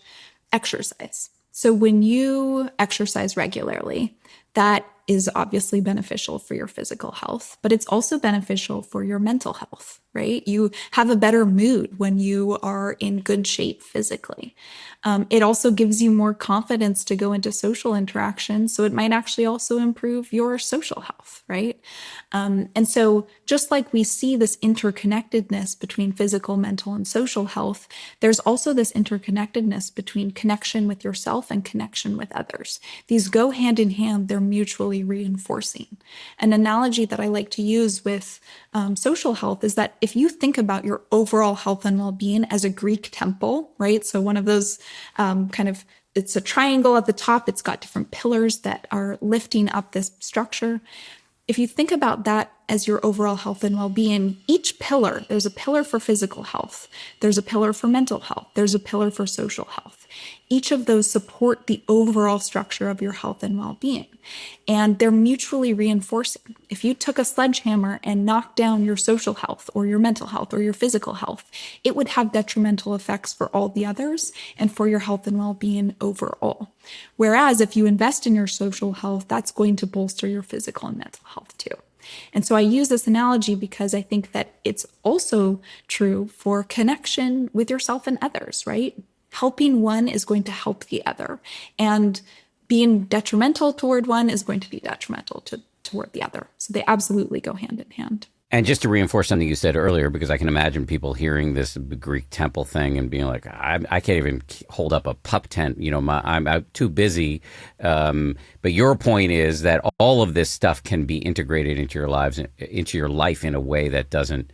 exercise. So when you exercise regularly, that is obviously beneficial for your physical health, but it's also beneficial for your mental health, right? You have a better mood when you are in good shape physically. It also gives you more confidence to go into social interactions. So it might actually also improve your social health, right? And so just like we see this interconnectedness between physical, mental, and social health, there's also this interconnectedness between connection with yourself and connection with others. These go hand in hand. They're mutually reinforcing. An analogy that I like to use with social health is that if you think about your overall health and well-being as a Greek temple, right? So one of those it's a triangle at the top. It's got different pillars that are lifting up this structure. If you think about that as your overall health and well-being, each pillar, there's a pillar for physical health, there's a pillar for mental health, there's a pillar for social health. Each of those support the overall structure of your health and well-being, and they're mutually reinforcing. If you took a sledgehammer and knocked down your social health or your mental health or your physical health, it would have detrimental effects for all the others and for your health and well-being overall. Whereas if you invest in your social health, that's going to bolster your physical and mental health too. And so I use this analogy because I think that it's also true for connection with yourself and others, right? Helping one is going to help the other, and being detrimental toward one is going to be detrimental toward the other. So they absolutely go hand in hand. And just to reinforce something you said earlier, because I can imagine people hearing this Greek temple thing and being like, I can't even hold up a pup tent. I'm too busy. But your point is that all of this stuff can be integrated into your lives, into your life in a way that doesn't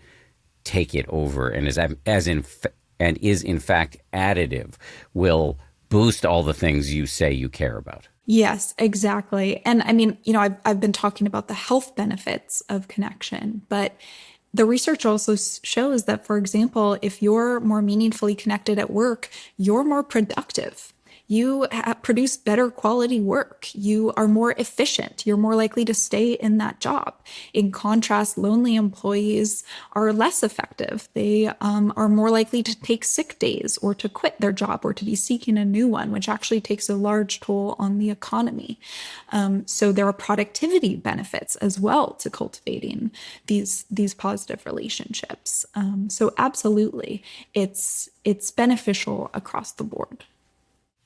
take it over, and is in fact additive, will boost all the things you say you care about. Yes, exactly. And I mean, I've been talking about the health benefits of connection, but the research also shows that, for example, if you're more meaningfully connected at work, you're more productive. You produce better quality work. You are more efficient. You're more likely to stay in that job. In contrast, lonely employees are less effective. They are more likely to take sick days or to quit their job or to be seeking a new one, which actually takes a large toll on the economy. So there are productivity benefits as well to cultivating these positive relationships. So absolutely, it's beneficial across the board.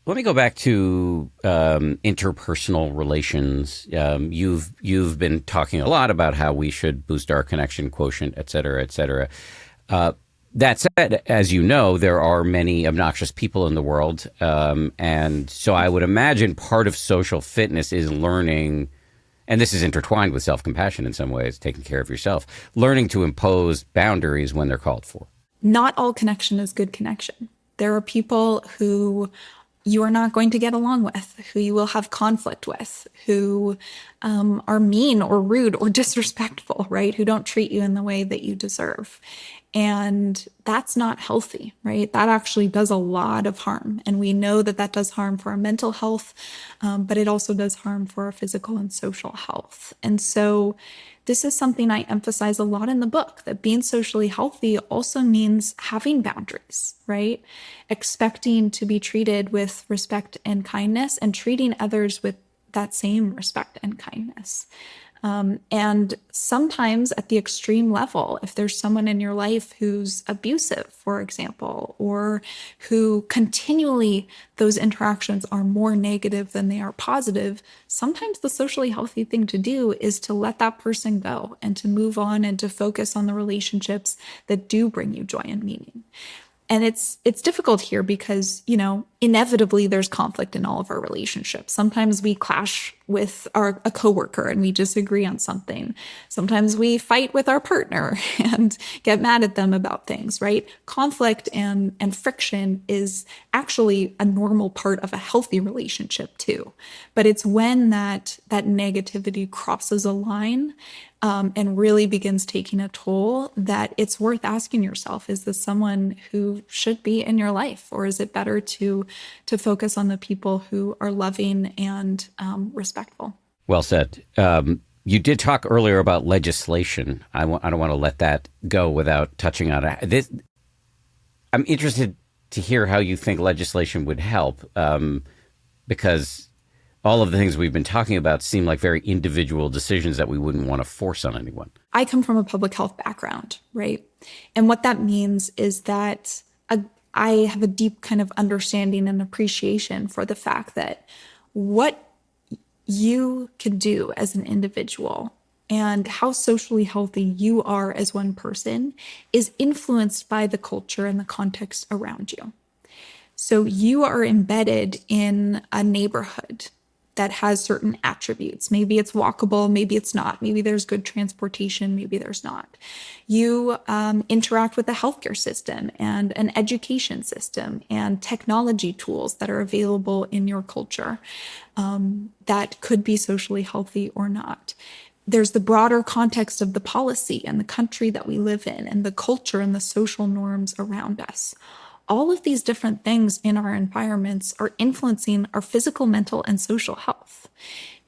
Let me go back to interpersonal relations. You've been talking a lot about how we should boost our connection quotient, et cetera, et cetera. That said, as you know, there are many obnoxious people in the world. And so I would imagine part of social fitness is learning, and this is intertwined with self-compassion in some ways, taking care of yourself, learning to impose boundaries when they're called for. Not all connection is good connection. There are people who you are not going to get along with, who you will have conflict with, who are mean or rude or disrespectful, right? Who don't treat you in the way that you deserve. And that's not healthy, right? That actually does a lot of harm. And we know that that does harm for our mental health, but it also does harm for our physical and social health. And so this is something I emphasize a lot in the book, that being socially healthy also means having boundaries, right? Expecting to be treated with respect and kindness and treating others with that same respect and kindness. And sometimes at the extreme level, if there's someone in your life who's abusive, for example, or who continually those interactions are more negative than they are positive, sometimes the socially healthy thing to do is to let that person go and to move on and to focus on the relationships that do bring you joy and meaning. And it's difficult here because, inevitably there's conflict in all of our relationships. Sometimes we clash with a coworker and we disagree on something. Sometimes we fight with our partner and get mad at them about things, right? Conflict and friction is actually a normal part of a healthy relationship too. But it's when that negativity crosses a line and really begins taking a toll that it's worth asking yourself, is this someone who should be in your life? Or is it better to focus on the people who are loving and respectful? Well said. You did talk earlier about legislation. I don't want to let that go without touching on it. I'm interested to hear how you think legislation would help, because all of the things we've been talking about seem like very individual decisions that we wouldn't want to force on anyone. I come from a public health background, right? And what that means is that I have a deep kind of understanding and appreciation for the fact that what you can do as an individual and how socially healthy you are as one person is influenced by the culture and the context around you. So you are embedded in a neighborhood that has certain attributes. Maybe it's walkable, maybe it's not. Maybe there's good transportation, maybe there's not. You interact with the healthcare system and an education system and technology tools that are available in your culture that could be socially healthy or not. There's the broader context of the policy and the country that we live in and the culture and the social norms around us. All of these different things in our environments are influencing our physical, mental, and social health.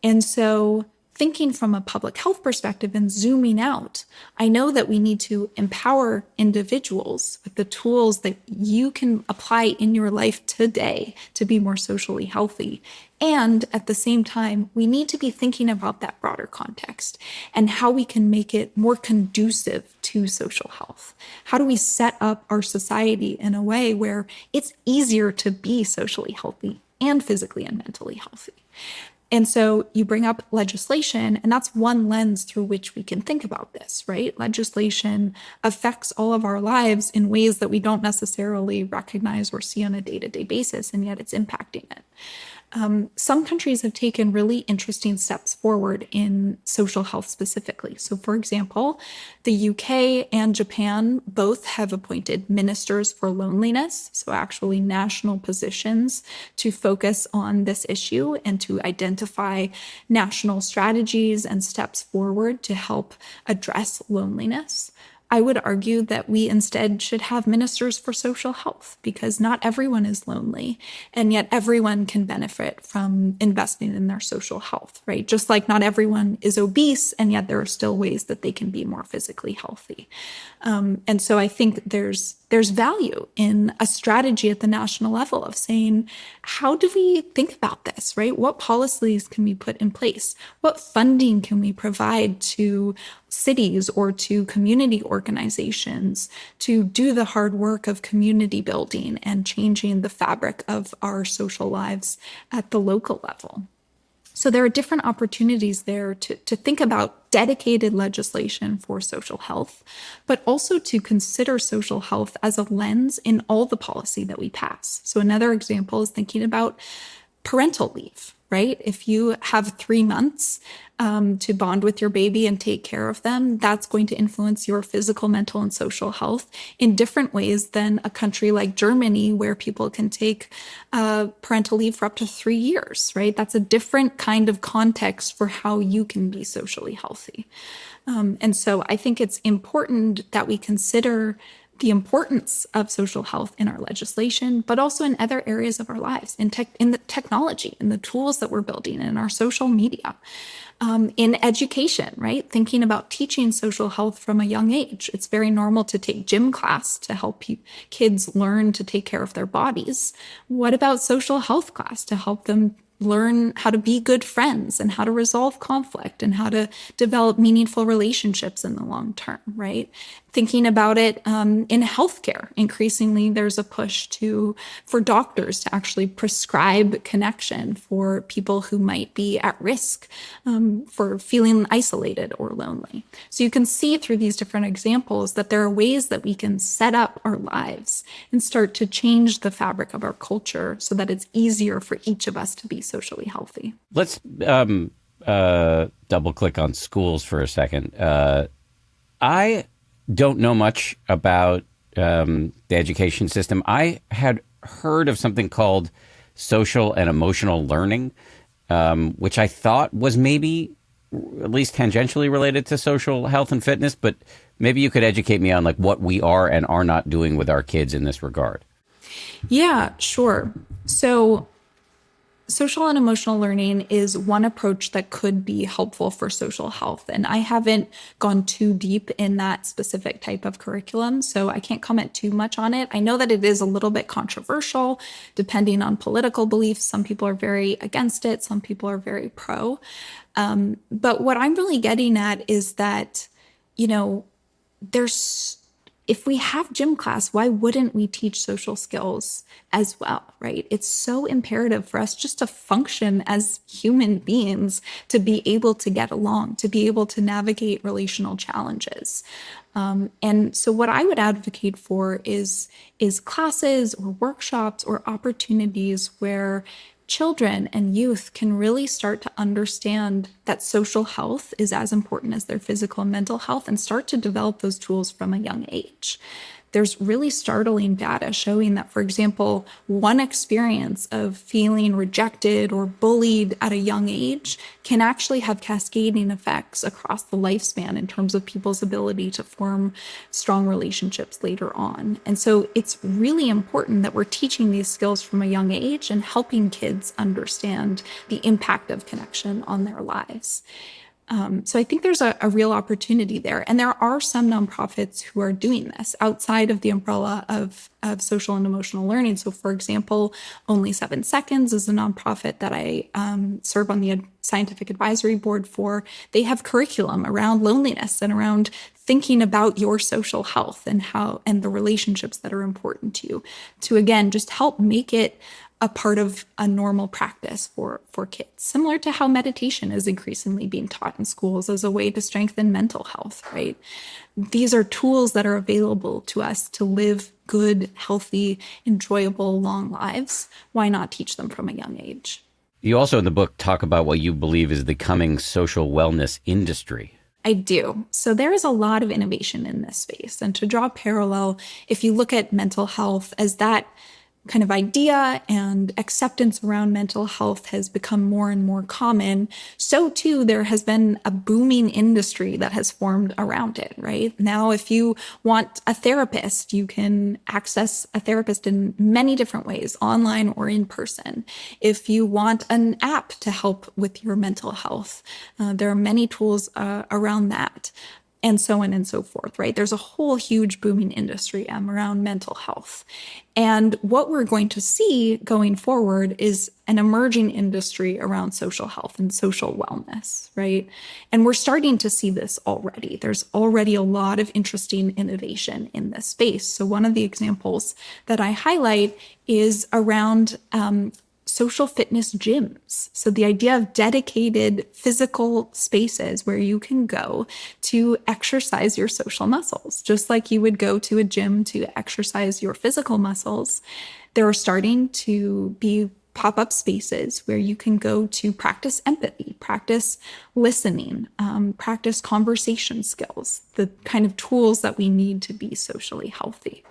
And so thinking from a public health perspective and zooming out, I know that we need to empower individuals with the tools that you can apply in your life today to be more socially healthy. And at the same time, we need to be thinking about that broader context and how we can make it more conducive to social health. How do we set up our society in a way where it's easier to be socially healthy and physically and mentally healthy? And so you bring up legislation, and that's one lens through which we can think about this, right? Legislation affects all of our lives in ways that we don't necessarily recognize or see on a day-to-day basis, and yet it's impacting it. Some countries have taken really interesting steps forward in social health specifically. So, for example, the UK and Japan both have appointed ministers for loneliness, so actually national positions to focus on this issue and to identify national strategies and steps forward to help address loneliness. I would argue that we instead should have ministers for social health, because not everyone is lonely, and yet everyone can benefit from investing in their social health, right? Just like not everyone is obese, and yet there are still ways that they can be more physically healthy. And so I think there's value in a strategy at the national level of saying, how do we think about this, right? What policies can we put in place? What funding can we provide to cities or to community organizations to do the hard work of community building and changing the fabric of our social lives at the local level? So there are different opportunities there to think about dedicated legislation for social health, but also to consider social health as a lens in all the policy that we pass. So another example is thinking about parental leave, right? If you have 3 months to bond with your baby and take care of them, that's going to influence your physical, mental, and social health in different ways than a country like Germany, where people can take parental leave for up to 3 years, right? That's a different kind of context for how you can be socially healthy. And so I think it's important that we consider the importance of social health in our legislation, but also in other areas of our lives, in the technology, in the tools that we're building, in our social media, in education, right? Thinking about teaching social health from a young age. It's very normal to take gym class to help kids learn to take care of their bodies. What about social health class to help them learn how to be good friends and how to resolve conflict and how to develop meaningful relationships in the long term, right? Thinking about it in healthcare, increasingly there's a push for doctors to actually prescribe connection for people who might be at risk for feeling isolated or lonely. So you can see through these different examples that there are ways that we can set up our lives and start to change the fabric of our culture so that it's easier for each of us to be socially healthy. Let's double click on schools for a second. I don't know much about the education system. I had heard of something called social and emotional learning, which I thought was maybe at least tangentially related to social health and fitness, but maybe you could educate me on like what we are and are not doing with our kids in this regard. Yeah, sure. So social and emotional learning is one approach that could be helpful for social health. And I haven't gone too deep in that specific type of curriculum, so I can't comment too much on it. I know that it is a little bit controversial depending on political beliefs. Some people are very against it. Some people are very pro. But what I'm really getting at is that, if we have gym class, why wouldn't we teach social skills as well, right? It's so imperative for us just to function as human beings, to be able to get along, to be able to navigate relational challenges. And so what I would advocate for is classes or workshops or opportunities where children and youth can really start to understand that social health is as important as their physical and mental health, and start to develop those tools from a young age. There's really startling data showing that, for example, one experience of feeling rejected or bullied at a young age can actually have cascading effects across the lifespan in terms of people's ability to form strong relationships later on. And so it's really important that we're teaching these skills from a young age and helping kids understand the impact of connection on their lives. So I think there's a real opportunity there. And there are some nonprofits who are doing this outside of the umbrella of social and emotional learning. So for example, Only 7 Seconds is a nonprofit that I serve on the scientific advisory board for. They have curriculum around loneliness and around thinking about your social health and the relationships that are important to you, to again, just help make it a part of a normal practice for kids, similar to how meditation is increasingly being taught in schools as a way to strengthen mental health, right? These are tools that are available to us to live good, healthy, enjoyable, long lives. Why not teach them from a young age? You also in the book talk about what you believe is the coming social wellness industry. I do. So there is a lot of innovation in this space. And to draw a parallel, if you look at mental health as that kind of idea and acceptance around mental health has become more and more common, so too there has been a booming industry that has formed around it, right? Now, if you want a therapist, you can access a therapist in many different ways, online or in person. If you want an app to help with your mental health, there are many tools around that. And so on and so forth, right? There's a whole huge booming industry around mental health. And what we're going to see going forward is an emerging industry around social health and social wellness, right? And we're starting to see this already. There's already a lot of interesting innovation in this space. So one of the examples that I highlight is around social fitness gyms. So the idea of dedicated physical spaces where you can go to exercise your social muscles, just like you would go to a gym to exercise your physical muscles. There are starting to be pop-up spaces where you can go to practice empathy, practice listening, practice conversation skills, the kind of tools that we need to be socially healthy.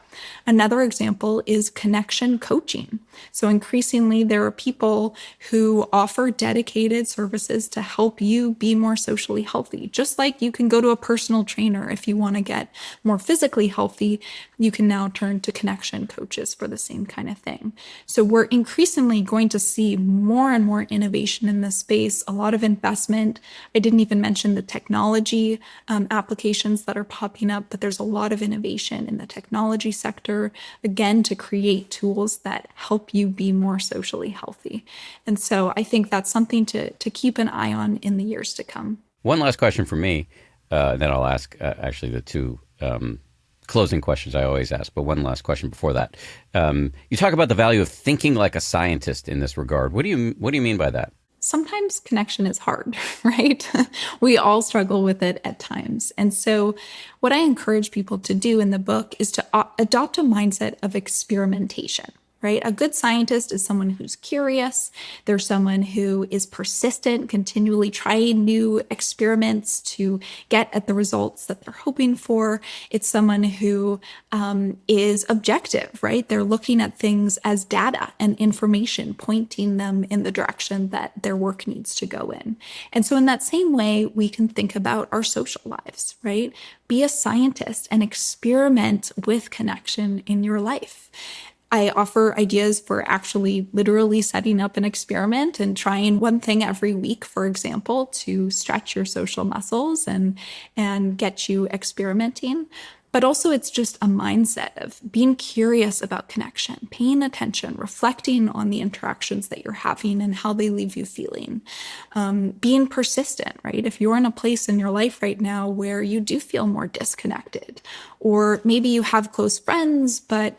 Another example is connection coaching. So increasingly, there are people who offer dedicated services to help you be more socially healthy. Just like you can go to a personal trainer if you want to get more physically healthy, you can now turn to connection coaches for the same kind of thing. So we're increasingly going to see more and more innovation in this space, a lot of investment. I didn't even mention the technology applications that are popping up, but there's a lot of innovation in the technology sector, again, to create tools that help you be more socially healthy. And so I think that's something to keep an eye on in the years to come. One last question for me, then I'll ask actually the two closing questions I always ask, but one last question before that. You talk about the value of thinking like a scientist in this regard. What do you mean by that? Sometimes connection is hard, right? We all struggle with it at times. And so what I encourage people to do in the book is to adopt a mindset of experimentation, right? A good scientist is someone who's curious. They're someone who is persistent, continually trying new experiments to get at the results that they're hoping for. It's someone who is objective, right? They're looking at things as data and information, pointing them in the direction that their work needs to go in. And so in that same way, we can think about our social lives, right? Be a scientist and experiment with connection in your life. I offer ideas for actually literally setting up an experiment and trying one thing every week, for example, to stretch your social muscles and get you experimenting. But also it's just a mindset of being curious about connection, paying attention, reflecting on the interactions that you're having and how they leave you feeling. Being persistent, right? If you're in a place in your life right now where you do feel more disconnected, or maybe you have close friends, but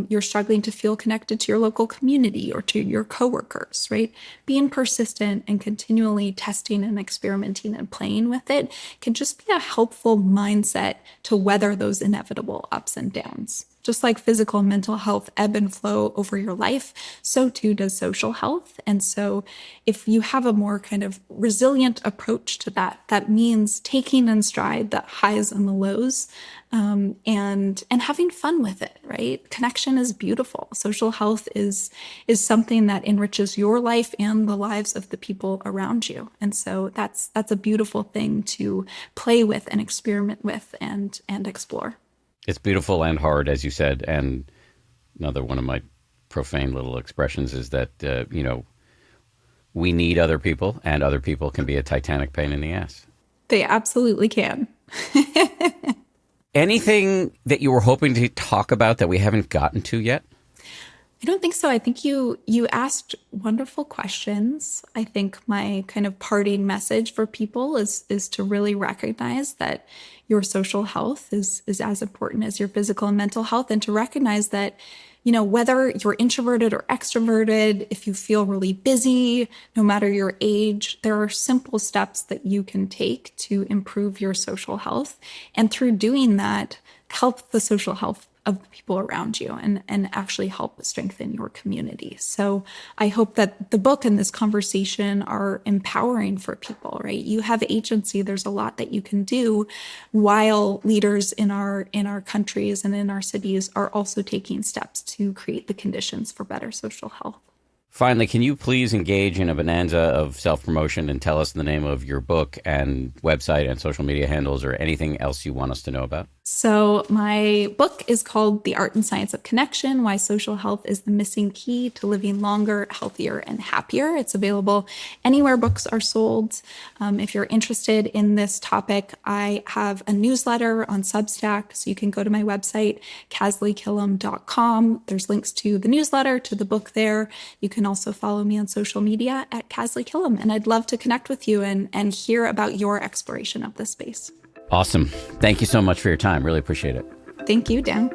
you're struggling to feel connected to your local community or to your coworkers, right? Being persistent and continually testing and experimenting and playing with it can just be a helpful mindset to weather those inevitable ups and downs. Just like physical and mental health ebb and flow over your life, so too does social health. And so if you have a more kind of resilient approach to that, that means taking in stride the highs and the lows, and having fun with it, right? Connection is beautiful. Social health is something that enriches your life and the lives of the people around you. And so that's a beautiful thing to play with and experiment with and explore. It's beautiful and hard, as you said. And another one of my profane little expressions is that, we need other people, and other people can be a titanic pain in the ass. They absolutely can. Anything that you were hoping to talk about that we haven't gotten to yet? I don't think so. I think you asked wonderful questions. I think my kind of parting message for people is to really recognize that your social health is as important as your physical and mental health, and to recognize that whether you're introverted or extroverted, if you feel really busy, no matter your age, there are simple steps that you can take to improve your social health. And through doing that, help the social health of the people around you and actually help strengthen your community. So I hope that the book and this conversation are empowering for people, right? You have agency. There's a lot that you can do while leaders in our countries and in our cities are also taking steps to create the conditions for better social health. Finally, can you please engage in a bonanza of self-promotion and tell us the name of your book and website and social media handles or anything else you want us to know about? So my book is called The Art and Science of Connection, Why Social Health is the Missing Key to Living Longer, Healthier, and Happier. It's available anywhere books are sold. If you're interested in this topic, I have a newsletter on Substack, so you can go to my website, KasleyKillam.com. There's links to the newsletter, to the book there. You can also follow me on social media at Kasley Killam, and I'd love to connect with you and hear about your exploration of this space. Awesome. Thank you so much for your time. Really appreciate it. Thank you, Dan.